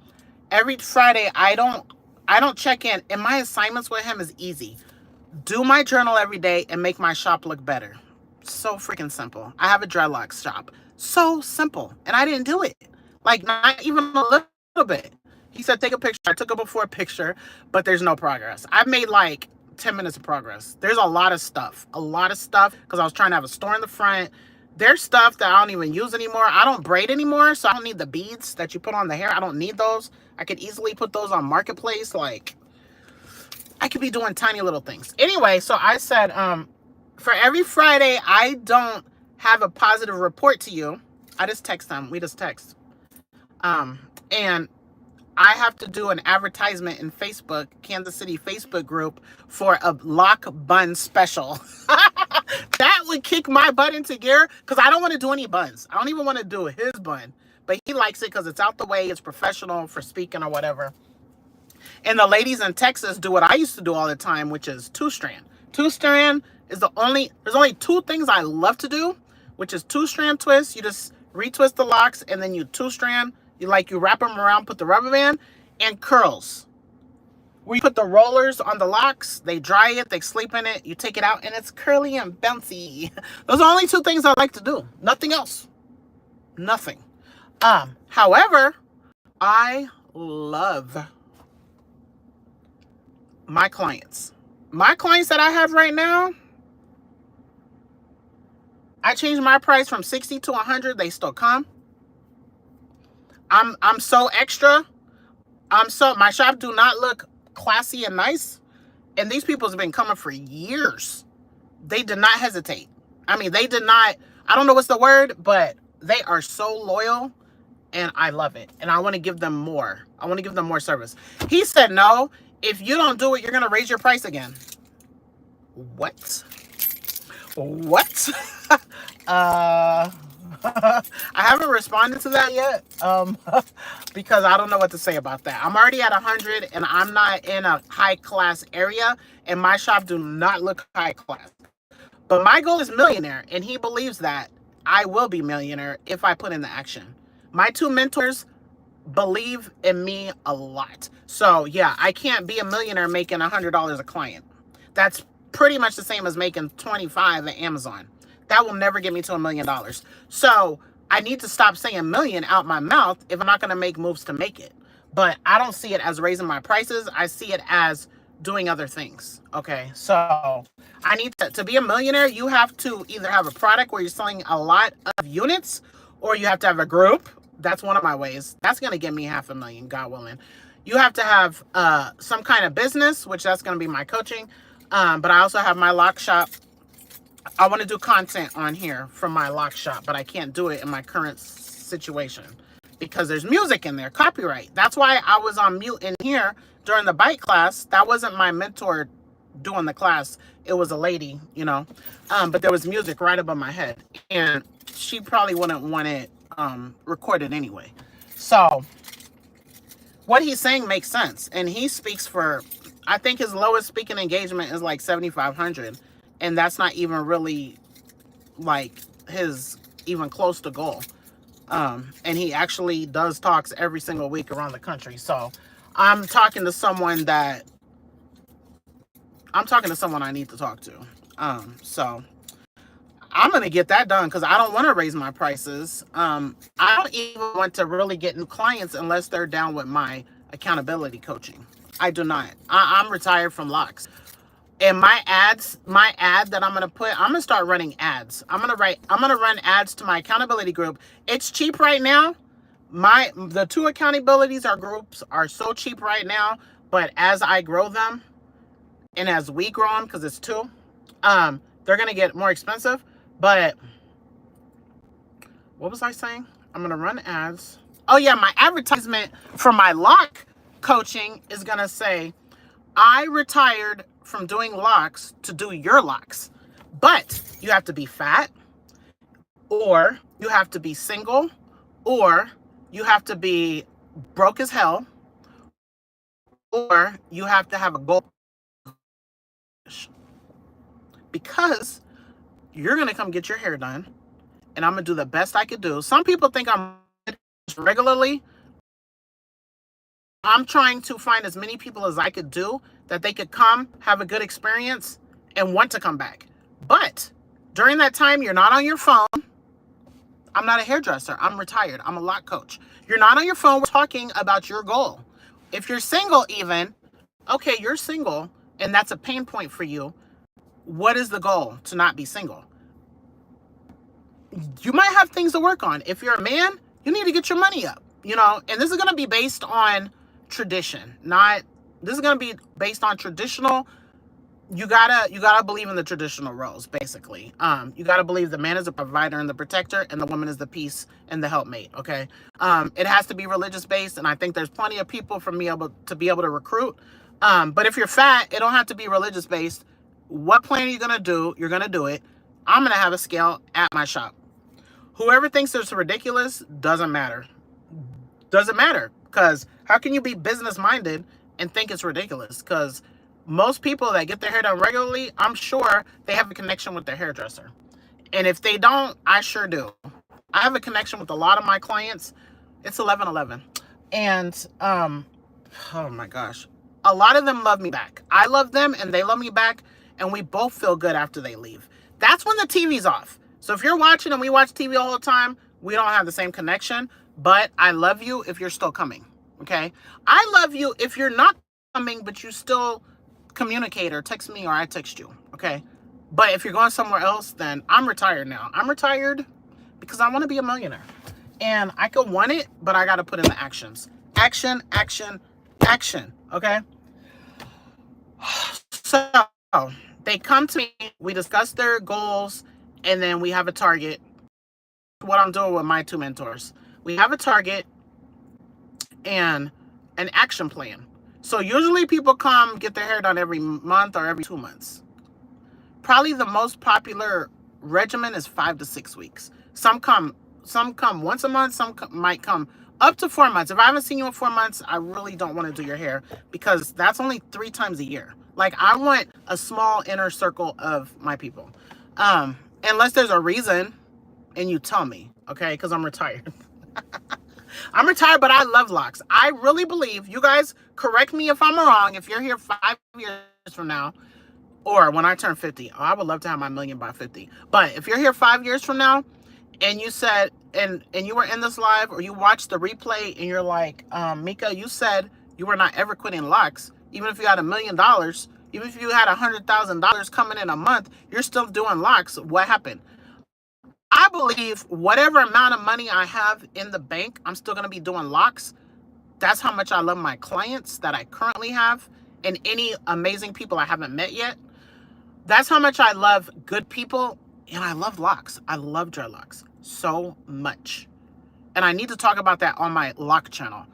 [SPEAKER 1] every Friday, I don't check in. And my assignments with him is easy. Do my journal every day and make my shop look better. So freaking simple. I have a dreadlocks shop. So simple. And I didn't do it. Like, not even a little bit. He said, take a picture. I took a before picture, but there's no progress. I've made like 10 minutes of progress. There's a lot of stuff. Because I was trying to have a store in the front. There's stuff that I don't even use anymore. I don't braid anymore, so I don't need the beads that you put on the hair. I don't need those. I could easily put those on Marketplace. Like, I could be doing tiny little things. Anyway, so I said, for every Friday I don't have a positive report to you, I just text them. We just text. And I have to do an advertisement in Facebook, Kansas City Facebook group, for a lock bun special. That would kick my butt into gear because I don't want to do any buns. I don't even want to do his bun, but he likes it because it's out the way. It's professional for speaking or whatever. And the ladies in Texas do what I used to do all the time, which is 2-strand. 2-strand is there's only 2 things I love to do, which is 2-strand twist. You just retwist the locks and then you 2-strand. You wrap them around, put the rubber band, and curls. Where you put the rollers on the locks, they dry it, they sleep in it, you take it out, and it's curly and bouncy. Those are the only 2 things I like to do. Nothing else. Nothing. However, I love my clients. My clients that I have right now, I changed my price from 60 to 100. They still come. I'm so extra. My shop do not look classy and nice. And these people have been coming for years. They did not hesitate. I mean, they did not, I don't know what's the word, but they are so loyal and I love it. And I want to give them more. I want to give them more service. He said, no, if you don't do it, you're going to raise your price again. What? I haven't responded to that yet because I don't know what to say about that. I'm already at 100 and I'm not in a high class area and my shop do not look high class. But my goal is millionaire and he believes that I will be millionaire if I put in the action. My 2 mentors believe in me a lot. So yeah, I can't be a millionaire making $100 a client. That's pretty much the same as making 25 at Amazon. That will never get me to $1 million. So I need to stop saying million out my mouth if I'm not going to make moves to make it. But I don't see it as raising my prices. I see it as doing other things. Okay, so I need to be a millionaire. You have to either have a product where you're selling a lot of units or you have to have a group. That's one of my ways. That's going to get me $500,000, God willing. You have to have some kind of business, which that's going to be my coaching. But I also have my lock shop. I want to do content on here from my lock shop, but I can't do it in my current situation because there's music in there, copyright. That's why I was on mute in here during the bike class. That wasn't my mentor doing the class. It was a lady, you know, but there was music right above my head, and she probably wouldn't want it recorded anyway. So what he's saying makes sense, and he speaks for, I think his lowest speaking engagement is like 7,500, and that's not even really like his even close to goal. And he actually does talks every single week around the country. So I'm talking to someone I need to talk to. So I'm going to get that done because I don't want to raise my prices. I don't even want to really get new clients unless they're down with my accountability coaching. I do not. I'm retired from locks. And my ad that I'm going to put, I'm going to start running ads. I'm going to run ads to my accountability group. It's cheap right now. The two accountabilities groups are so cheap right now, but as I grow them and as we grow them, because it's two, they're going to get more expensive. But what was I saying? I'm going to run ads. Oh yeah, my advertisement for my lock coaching is going to say, I retired from doing locks to do your locks. But you have to be fat, or you have to be single, or you have to be broke as hell, or you have to have a goal. Because you're going to come get your hair done, and I'm going to do the best I could do. Some people think I'm regularly. I'm trying to find as many people as I could do that they could come, have a good experience, and want to come back. But during that time, you're not on your phone. I'm not a hairdresser. I'm retired. I'm a lock coach. You're not on your phone. We're talking about your goal. If you're single even, okay, you're single, and that's a pain point for you. What is the goal to not be single? You might have things to work on. If you're a man, you need to get your money up, you know, and this is going to be based on tradition, this is going to be based on traditional. You gotta believe in the traditional roles, basically. You gotta believe the man is the provider and the protector, and the woman is the peace and the helpmate. Okay. It has to be religious based, and I think there's plenty of people to be able to recruit. But if you're fat, it don't have to be religious based. What plan are you gonna do? You're gonna do it. I'm gonna have a scale at my shop. Whoever thinks it's ridiculous doesn't matter. Doesn't matter, because how can you be business minded and think it's ridiculous? Because most people that get their hair done regularly, I'm sure they have a connection with their hairdresser. And if they don't, I sure do. I have a connection with a lot of my clients. It's 11/11. And, oh my gosh. A lot of them love me back. I love them and they love me back. And we both feel good after they leave. That's when the TV's off. So if you're watching and we watch TV all the time, we don't have the same connection. But I love you if you're still coming. Okay? I love you if you're not coming, but you still communicate or text me or I text you. Okay? But if you're going somewhere else, then I'm retired now. I'm retired because I want to be a millionaire. And I could want it, but I got to put in the actions. Action, action, action. Okay? So they come to me, we discuss their goals, and then we have a target. What I'm doing with my two mentors. We have a target and an action plan. So usually people come get their hair done every month or every 2 months. Probably the most popular regimen is 5 to 6 weeks. Some come once a month. Some might come up to 4 months. If I haven't seen you in 4 months, I really don't want to do your hair because that's only 3 times a year. Like, I want a small inner circle of my people. Unless there's a reason and you tell me, okay? Because I'm retired. I'm retired, but I love locks. I really believe, you guys correct me if I'm wrong, if you're here 5 years from now, or when I turn 50, I would love to have my million by 50. But if you're here 5 years from now, and you said, and you were in this live, or you watched the replay, and you're like, Mieka, you said you were not ever quitting locks. Even if you had $1 million, even if you had $100,000 coming in a month, you're still doing locks. What happened? I believe whatever amount of money I have in the bank, I'm still going to be doing locks That's how much I love my clients that I currently have and any amazing people I haven't met yet. That's how much I love good people. And I love locks. I love dreadlocks so much. And I need to talk about that on my lock channel.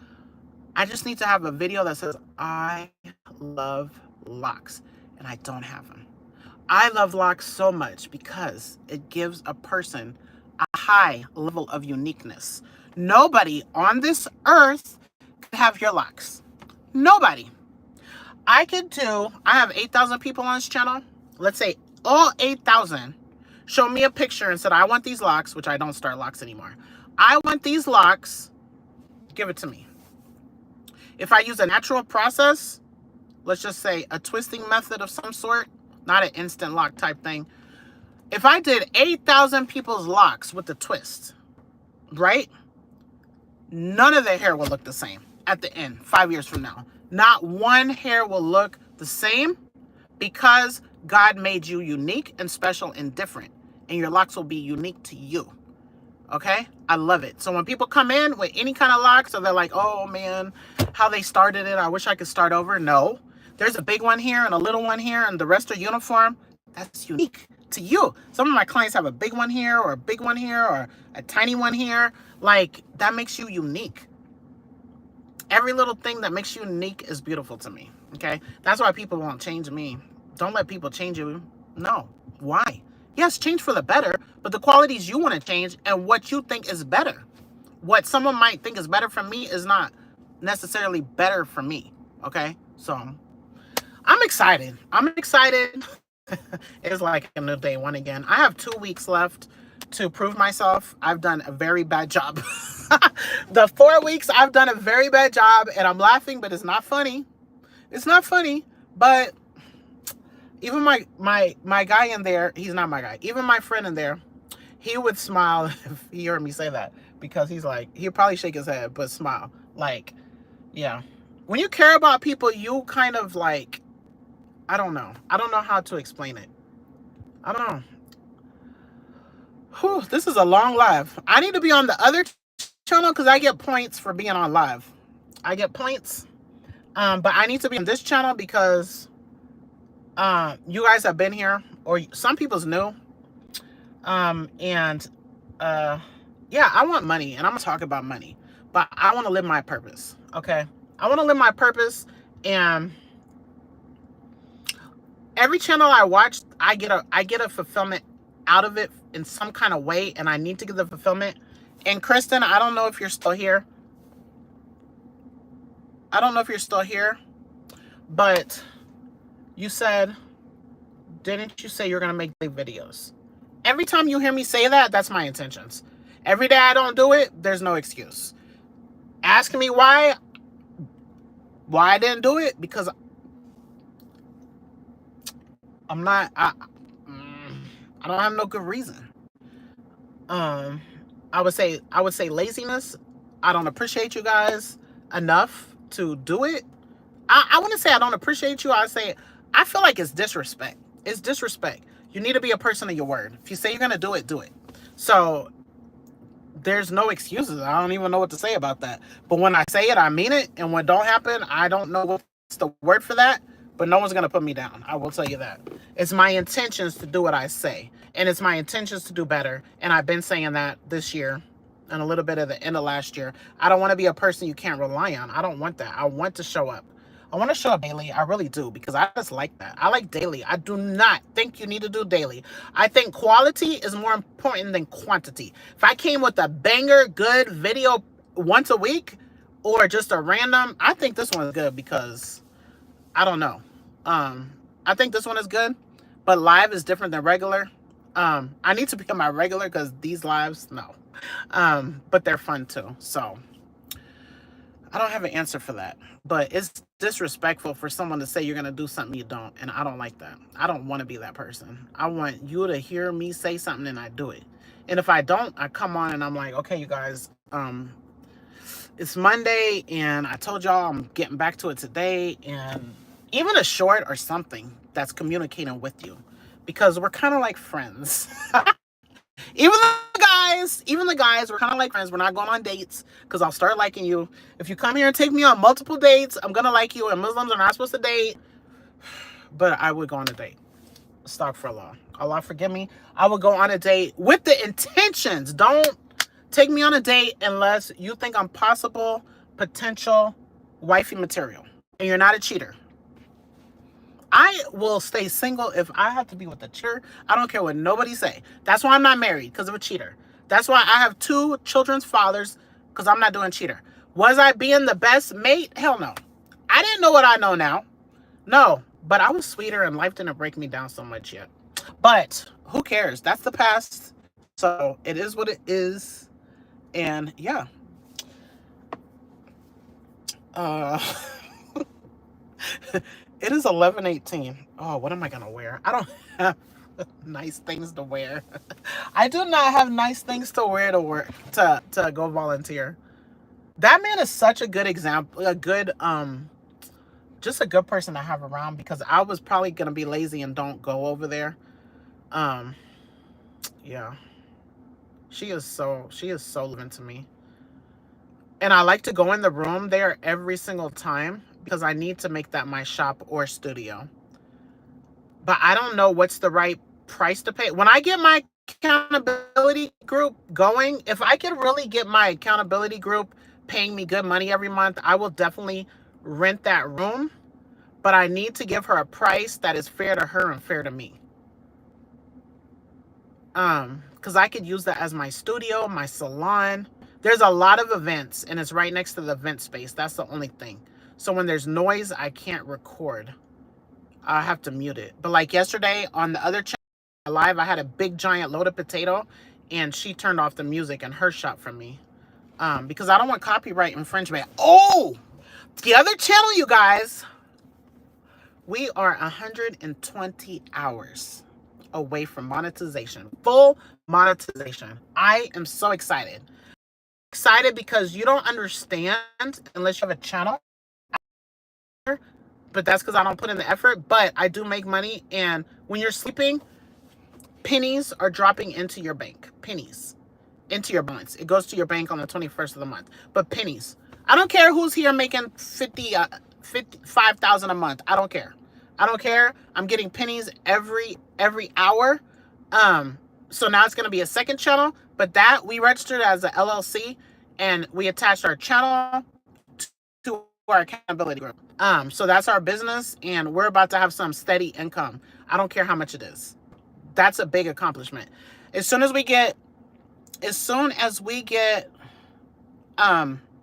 [SPEAKER 1] I just need to have a video that says, I love locks. And I don't have them. I love locks so much because it gives a person a high level of uniqueness. Nobody on this earth could have your locks. Nobody. I have 8,000 people on this channel. Let's say all 8,000 show me a picture and said, I want these locks, which I don't start locks anymore. I want these locks. Give it to me. If I use a natural process, let's just say a twisting method of some sort, not an instant lock type thing. If I did 8,000 people's locks with the twist, right? None of their hair will look the same at the end, 5 years from now. Not one hair will look the same because God made you unique and special and different. And your locks will be unique to you. Okay? I love it. So when people come in with any kind of locks, or they're like, oh man, how they started it, I wish I could start over. No. There's a big one here and a little one here and the rest are uniform. That's unique to you. Some of my clients have a big one here or a big one here or a tiny one here. Like, that makes you unique. Every little thing that makes you unique is beautiful to me. Okay? That's why people won't change me. Don't let people change you. No. Why? Yes, change for the better, but the qualities you want to change and what you think is better. What someone might think is better for me is not necessarily better for me. Okay? So, I'm excited. I'm excited. It's like a new day one again. I have 2 weeks left to prove myself. I've done a very bad job. The 4 weeks, I've done a very bad job, and I'm laughing, but it's not funny. It's not funny, but even my guy in there, he's not my guy. Even my friend in there, he would smile if he heard me say that, because he's like, he'd probably shake his head, but smile. Like, yeah. When you care about people, you kind of like, I don't know. I don't know how to explain it. I don't know. Whew, this is a long live. I need to be on the other channel because I get points for being on live. I get points. But I need to be on this channel because you guys have been here, or some people's new. Yeah, I want money, and I'm gonna talk about money, but I want to live my purpose. Okay, I want to live my purpose, and every channel I watch, I get a fulfillment out of it in some kind of way, and I need to get the fulfillment. And Kristen, I don't know if you're still here. I don't know if you're still here, but you said, didn't you say you're gonna make videos? Every time you hear me say that, that's my intentions. Every day I don't do it, there's no excuse. Ask me why I didn't do it, because I don't have no good reason. I would say laziness. I don't appreciate you guys enough to do it. I wouldn't say I don't appreciate you. I say I feel like it's disrespect. It's disrespect. You need to be a person of your word. If you say you're gonna do it, do it. So there's no excuses. I don't even know what to say about that. But when I say it, I mean it. And when it don't happen, I don't know what's the word for that. But no one's going to put me down. I will tell you that. It's my intentions to do what I say. And it's my intentions to do better. And I've been saying that this year and a little bit at the end of last year. I don't want to be a person you can't rely on. I don't want that. I want to show up. I want to show up daily. I really do, because I just like that. I like daily. I do not think you need to do daily. I think quality is more important than quantity. If I came with a banger, good video once a week or just a random, I think this one is good because I don't know. I think this one is good, but live is different than regular. I need to become my regular because these lives, no. But they're fun too. So I don't have an answer for that, but it's disrespectful for someone to say you're going to do something you don't. And I don't like that. I don't want to be that person. I want you to hear me say something and I do it. And if I don't, I come on and I'm like, okay, you guys, it's Monday and I told y'all I'm getting back to it today, and even a short or something that's communicating with you, because we're kind of like friends. Even though I got the guys, we're kind of like friends. We're not going on dates because I'll start liking you. If you come here and take me on multiple dates, I'm going to like you. And Muslims are not supposed to date. But I would go on a date. Astaghfirullah. Allah forgive me. I would go on a date with the intentions. Don't take me on a date unless you think I'm possible, potential wifey material. And you're not a cheater. I will stay single if I have to be with a cheater. I don't care what nobody say. That's why I'm not married, because of a cheater. That's why I have 2 children's fathers, because I'm not doing cheater. Was I being the best mate? Hell no. I didn't know what I know now. No, but I was sweeter and life didn't break me down so much yet. But who cares? That's the past. So it is what it is. And yeah. It is 11:18. Oh, what am I gonna wear? I don't have nice things to wear. I do not have nice things to wear to work to go volunteer. That man is such a good example, just a good person to have around, because I was probably gonna be lazy and don't go over there. Yeah. She is so living to me. And I like to go in the room there every single time because I need to make that my shop or studio. But I don't know what's the right price to pay. When I get my accountability group going, if I could really get my accountability group paying me good money every month, I will definitely rent that room. But I need to give her a price that is fair to her and fair to me. Because I could use that as my studio, my salon. There's a lot of events, and it's right next to the event space. That's the only thing. So when there's noise, I can't record. I have to mute it. But like yesterday on the other channel live, I had a big giant loaded potato, and she turned off the music in her shop for me. Because I don't want copyright infringement. Oh, the other channel, you guys. We are 120 hours away from monetization. Full monetization. I am so excited. Excited because you don't understand unless you have a channel. But that's because I don't put in the effort. But I do make money. And when you're sleeping, pennies are dropping into your bank. Pennies. Into your balance. It goes to your bank on the 21st of the month. But pennies. I don't care who's here making 55,000 a month. I don't care. I don't care. I'm getting pennies every hour. So now it's going to be a second channel. But that we registered as a LLC. And we attached our channel to our accountability group. So that's our business, and we're about to have some steady income. I don't care how much it is. That's a big accomplishment. As soon as we get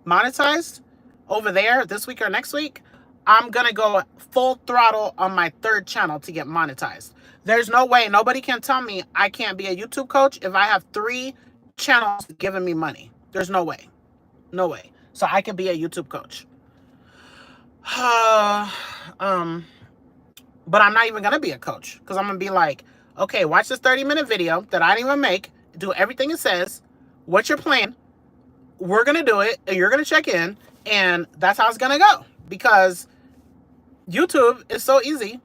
[SPEAKER 1] monetized over there this week or next week, I'm gonna go full throttle on my 3rd channel to get monetized. There's no way, nobody can tell me I can't be a YouTube coach if I have 3 channels giving me money. There's no way. No way. So I can be a YouTube coach. But I'm not even going to be a coach, because I'm going to be like, okay, watch this 30-minute video that I didn't even make. Do everything it says. What's your plan? We're going to do it, and you're going to check in, and that's how it's going to go. Because YouTube is so easy.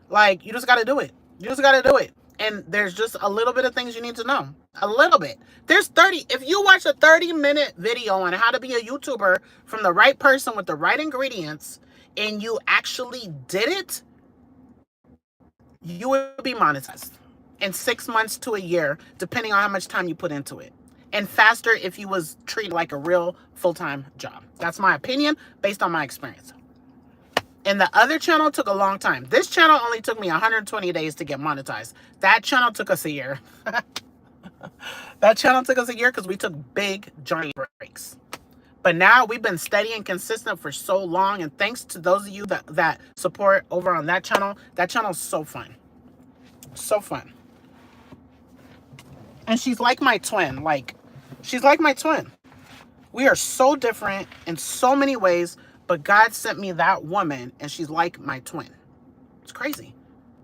[SPEAKER 1] Like, you just got to do it. You just got to do it. And there's just a little bit of things you need to know. A little bit. If you watch a 30-minute video on how to be a YouTuber from the right person with the right ingredients, and you actually did it, you would be monetized in 6 months to a year, depending on how much time you put into it. And faster if you was treated like a real full-time job. That's my opinion based on my experience. And the other channel took a long time. This channel only took me 120 days to get monetized. That channel took us a year. That channel took us a year because we took big, giant breaks. But now we've been steady and consistent for so long. And thanks to those of you that support over on that channel is so fun. So fun. And she's like my twin. She's like my twin. We are so different in so many ways. But God sent me that woman, and she's like my twin. It's crazy.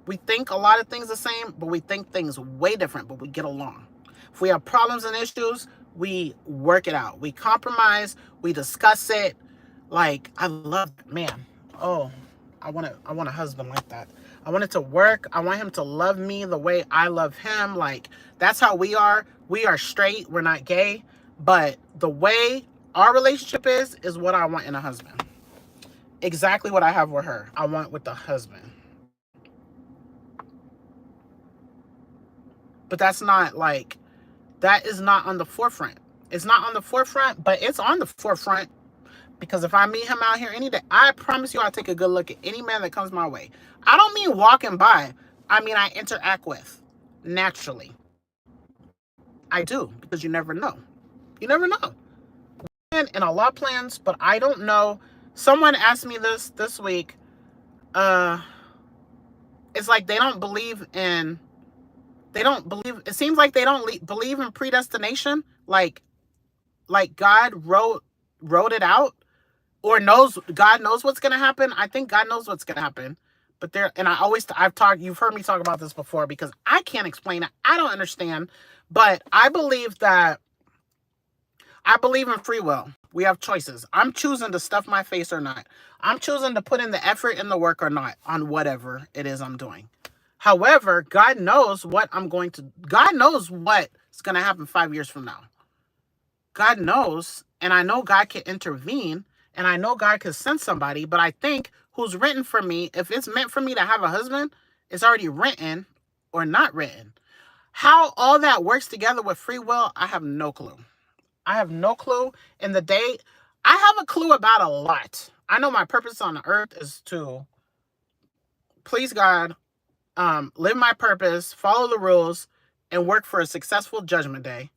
[SPEAKER 1] We think a lot of things the same, but we think things way different, but we get along. If we have problems and issues, we work it out. We compromise. We discuss it. Like, I love that. Man. Oh, I want a husband like that. I want it to work. I want him to love me the way I love him. Like, that's how we are. We are straight. We're not gay. But the way our relationship is what I want in a husband. Exactly what I have with her, I want with the husband. But that's not like, that is not on the forefront. It's not on the forefront, but it's on the forefront. Because if I meet him out here any day, I promise you I'll take a good look at any man that comes my way. I don't mean walking by. I mean I interact with naturally. I do, because you never know. You never know. In a lot of plans, but I don't know. Someone asked me this week. It's like they don't believe in. They don't believe. It seems like they don't believe in predestination. Like God wrote it out, or God knows what's gonna happen. I think God knows what's gonna happen. But you've heard me talk about this before, because I can't explain it. I don't understand. But I believe in free will. We have choices. I'm choosing to stuff my face or not. I'm choosing to put in the effort and the work or not on whatever it is I'm doing. However, God knows God knows what's going to happen 5 years from now. God knows, and I know God can intervene, and I know God can send somebody, but I think who's written for me, if it's meant for me to have a husband, it's already written or not written. How all that works together with free will, I have no clue. I have no clue. In the day, I have a clue about a lot. I know my purpose on the earth is to please God, live my purpose, follow the rules, and work for a successful judgment day.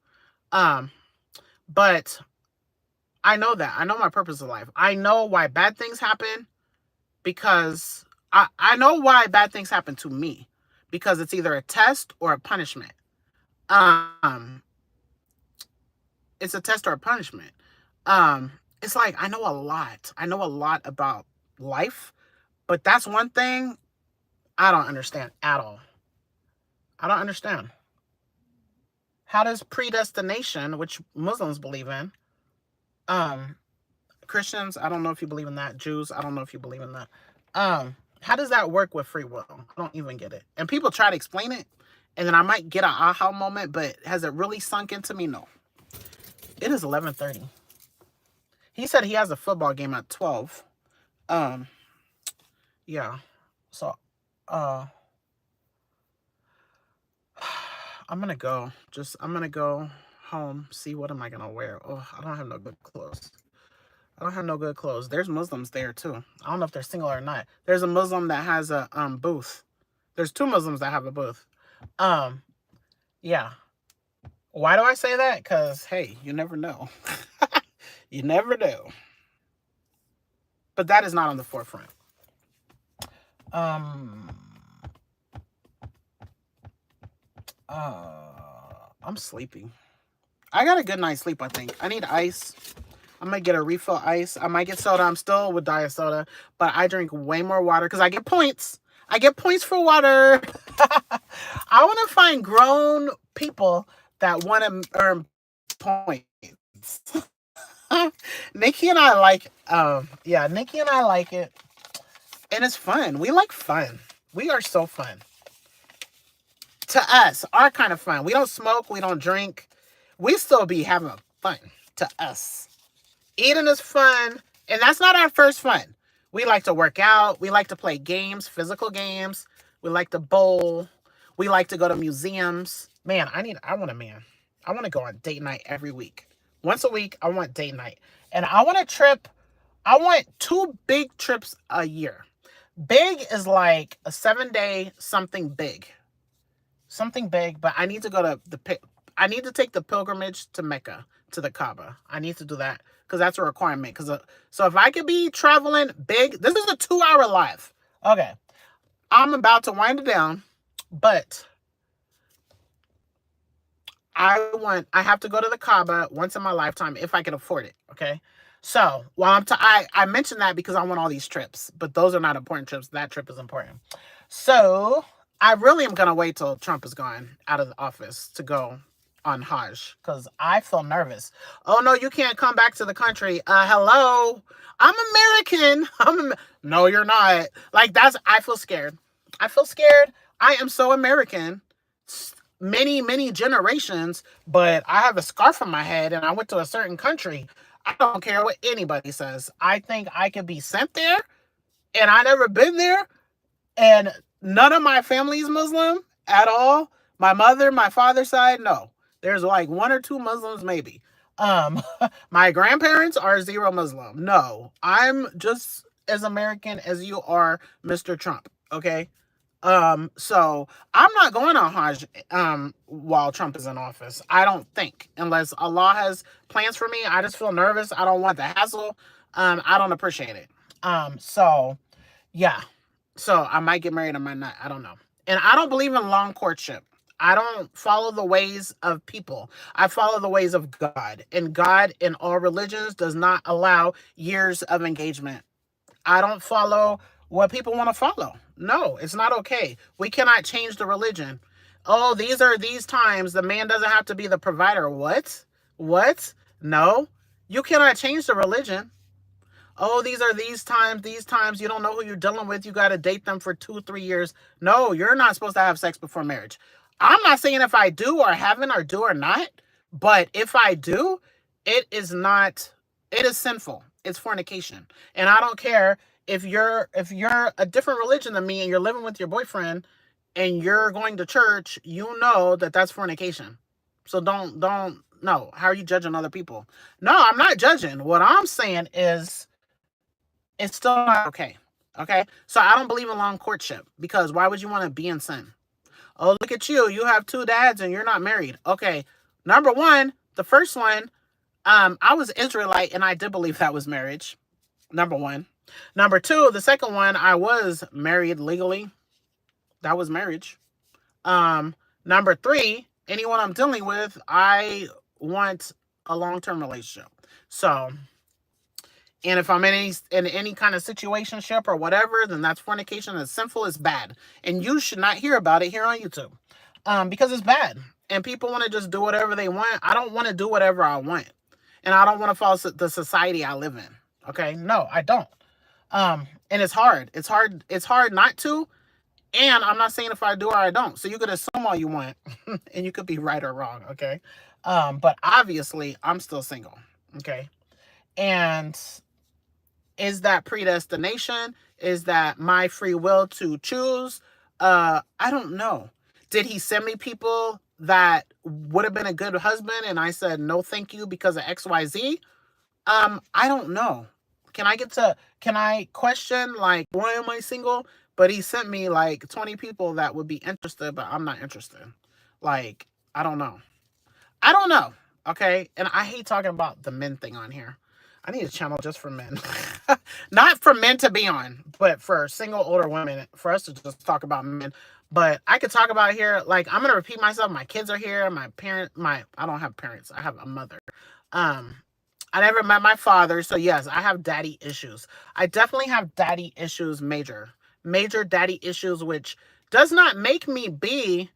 [SPEAKER 1] But I know that. I know my purpose in life. I know why bad things happen, because I know why bad things happen to me, because it's either a test or a punishment. It's a test or a punishment. It's like I know a lot. I know a lot about life, but that's one thing I don't understand at all. I don't understand. How does predestination, which Muslims believe in, Christians, I don't know if you believe in that. Jews, I don't know if you believe in that. How does that work with free will? I don't even get it. And people try to explain it, and then I might get an aha moment, but has it really sunk into me? No. It is 11:30. He said he has a football game at 12. Yeah. So, I'm gonna go. I'm gonna go home. See, what am I gonna wear? Oh, I don't have no good clothes. There's Muslims there too. I don't know if they're single or not. There's a Muslim that has a booth. There's 2 Muslims that have a booth. Yeah. Why do I say that? Because, hey, you never know. You never know. But that is not on the forefront. I'm sleepy. I got a good night's sleep, I think. I need ice. I might get a refill ice. I might get soda. I'm still with diet soda, but I drink way more water because I get points. I get points for water. I want to find grown people that want to earn points. Nikki and I like, Nikki and I like it. And it's fun. We like fun. We are so fun. To us, our kind of fun. We don't smoke. We don't drink. We still be having fun to us. Eating is fun. And that's not our first fun. We like to work out. We like to play games, physical games. We like to bowl. We like to go to museums. Man, I want a man. I want to go on date night every week. Once a week, I want date night. And I want a trip. I want 2 big trips a year. Big is like a 7-day something big. Something big, but I need to go to I need to take the pilgrimage to Mecca, to the Kaaba. I need to do that because that's a requirement. So if I could be traveling big, this is a 2-hour live. Okay. I'm about to wind it down, but I have to go to the Kaaba once in my lifetime if I can afford it. Okay. So while I mentioned that because I want all these trips, but those are not important trips. That trip is important. So I really am going to wait till Trump is gone out of the office to go on Hajj because I feel nervous. Oh, no, you can't come back to the country. Hello, I'm American. No, you're not. Like I feel scared. I feel scared. I am so American. Many, many generations, but I have a scarf on my head and I went to a certain country. I don't care what anybody says. I think I could be sent there and I never been there, and none of my family is Muslim at all. My mother, my father's side, no. There's like one or two Muslims, maybe. Um, my grandparents are zero Muslim. No, I'm just as American as you are, Mr. Trump. Okay. So I'm not going on Hajj while Trump is in office. I don't think, unless Allah has plans for me. I just feel nervous. I don't want the hassle. I don't appreciate it. So yeah. So I might get married, I might not. I don't know. And I don't believe in long courtship. I don't follow the ways of people. I follow the ways of God. And God in all religions does not allow years of engagement. I don't follow what people want to follow. No, it's not okay. We cannot change the religion. Oh, these are these times. The man doesn't have to be the provider. What? What? No. You cannot change the religion. Oh, these are these times. You don't know who you're dealing with. You got to date them for 2, 3 years. No, you're not supposed to have sex before marriage. I'm not saying if I do or haven't or do or not, but if I do, it is not, it is sinful. It's fornication. And I don't care if you're a different religion than me and you're living with your boyfriend and you're going to church, you know that that's fornication. So don't no. How are you judging other people? No, I'm not judging. What I'm saying is it's still not okay. Okay. So I don't believe in long courtship because why would you want to be in sin? Oh, look at you. You have two dads and you're not married. Okay. Number one, the first one, I was Israelite and I did believe that was marriage. Number one. Number two, the second one, I was married legally. That was marriage. Number three, anyone I'm dealing with, I want a long-term relationship. So, and if I'm in any kind of situationship or whatever, then that's fornication. It's sinful. It's bad, and you should not hear about it here on YouTube, because it's bad. And people want to just do whatever they want. I don't want to do whatever I want, and I don't want to follow the society I live in. Okay, no, I don't. And it's hard. It's hard. It's hard not to. And I'm not saying if I do or I don't. So you could assume all you want, and you could be right or wrong. Okay, but obviously I'm still single. Okay, and is that predestination? Is that my free will to choose? I don't know. Did he send me people that would have been a good husband and I said no thank you because of XYZ? I don't know. Can I question like why am I single? But he sent me like 20 people that would be interested, but I'm not interested. Like, I don't know. I don't know. Okay. And I hate talking about the men thing on here. I need a channel just for men. Not for men to be on, but for single older women, for us to just talk about men. But I could talk about here, like I'm gonna repeat myself. My kids are here, I don't have parents, I have a mother. Um, I never met my father, so yes, I have daddy issues. I definitely have daddy issues, major daddy issues, which does not make me be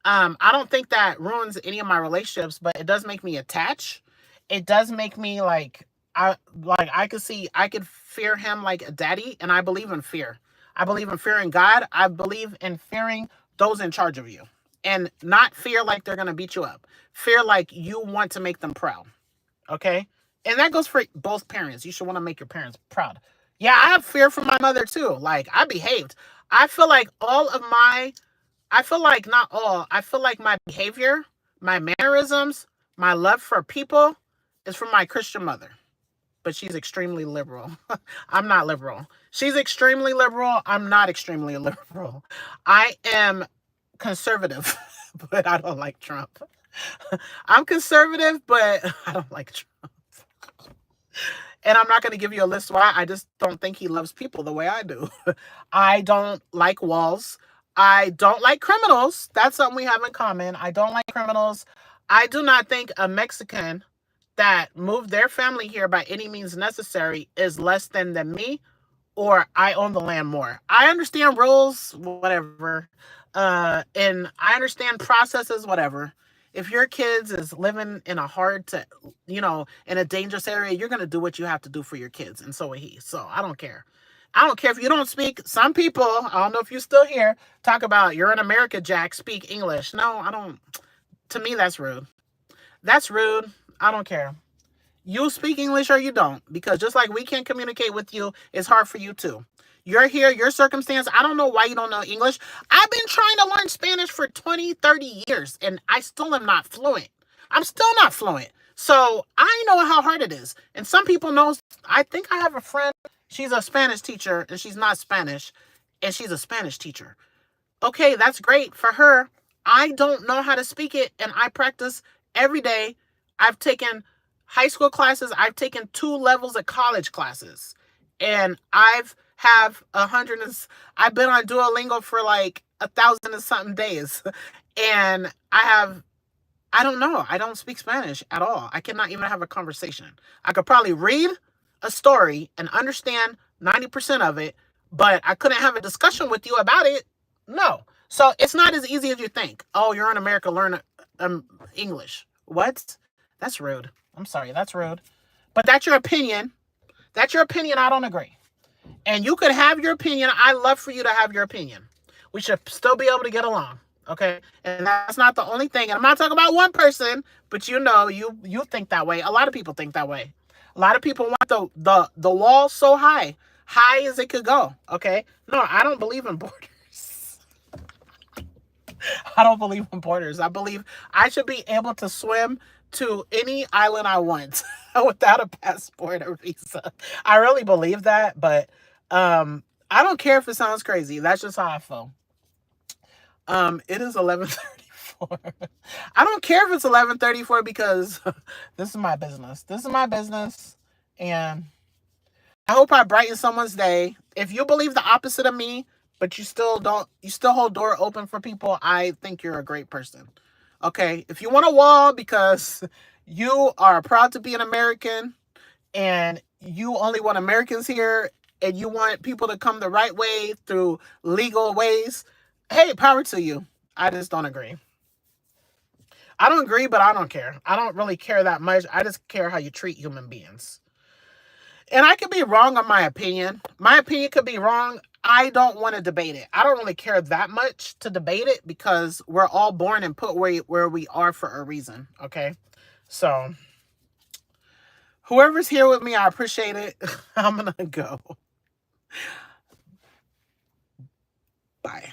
[SPEAKER 1] I don't think that ruins any of my relationships, but it does make me attach. It does make me I could fear him like a daddy, and I believe in fear. I believe in fearing God. I believe in fearing those in charge of you. And not fear like they're gonna beat you up. Fear like you want to make them proud. Okay? And that goes for both parents. You should want to make your parents proud. Yeah, I have fear for my mother too. Like I behaved. I feel like I feel like not all, I feel like my behavior, my mannerisms, my love for people is from my Christian mother. But she's extremely liberal. I'm not liberal. She's extremely liberal. I'm not extremely liberal. I am conservative, but I don't like Trump. I'm conservative, but I don't like Trump. And I'm not going to give you a list why. I just don't think he loves people the way I do. I don't like walls. I don't like criminals. That's something we have in common. I don't like criminals. I do not think a Mexican that moved their family here by any means necessary is less than me, or I own the land more. I understand rules, whatever. And I understand processes, whatever. If your kids is living in a in a dangerous area, you're going to do what you have to do for your kids. And so will he. So I don't care. I don't care if you don't speak. Some people, I don't know if you're still here, talk about you're in America, Jack, speak English. No, I don't. To me, that's rude. That's rude. I don't care. You speak English or you don't, because just like we can't communicate with you, it's hard for you too. You're here, your circumstance. I don't know why you don't know English. I've been trying to learn Spanish for 20, 30 years, and I still am not fluent. I'm still not fluent. So I know how hard it is. And some people know, I think I have a friend, she's a Spanish teacher, and she's not Spanish, and she's a Spanish teacher. Okay, that's great for her. I don't know how to speak it, and I practice every day. I've taken high school classes. I've taken 2 levels of college classes, and I've been on Duolingo for like 1,000 and something days, and I don't know. I don't speak Spanish at all. I cannot even have a conversation. I could probably read a story and understand 90% of it, but I couldn't have a discussion with you about it. No. So it's not as easy as you think. Oh, you're in America, learn English. What? That's rude. I'm sorry, that's rude. But that's your opinion. That's your opinion. I don't agree. And you could have your opinion. I love for you to have your opinion. We should still be able to get along. Okay. And that's not the only thing. And I'm not talking about one person, but you think that way. A lot of people think that way. A lot of people want the wall so high as it could go. Okay. No, I don't believe in borders. I don't believe in borders. I believe I should be able to swim to any island I want without a passport or visa. I really believe that, but I don't care if it sounds crazy. That's just how I feel. It is 11:34. I don't care if it's 11:34 because this is my business. This is my business, and I hope I brighten someone's day. If you believe the opposite of me, but you still hold door open for people, I think you're a great person. Okay, if you want a wall because you are proud to be an American and you only want Americans here and you want people to come the right way through legal ways, hey, power to you. I just don't agree. I don't agree, but I don't care. I don't really care that much. I just care how you treat human beings. And I could be wrong on my opinion. My opinion could be wrong. I don't want to debate it. I don't really care that much to debate it because we're all born and put where we are for a reason. Okay. So whoever's here with me, I appreciate it. I'm going to go. Bye.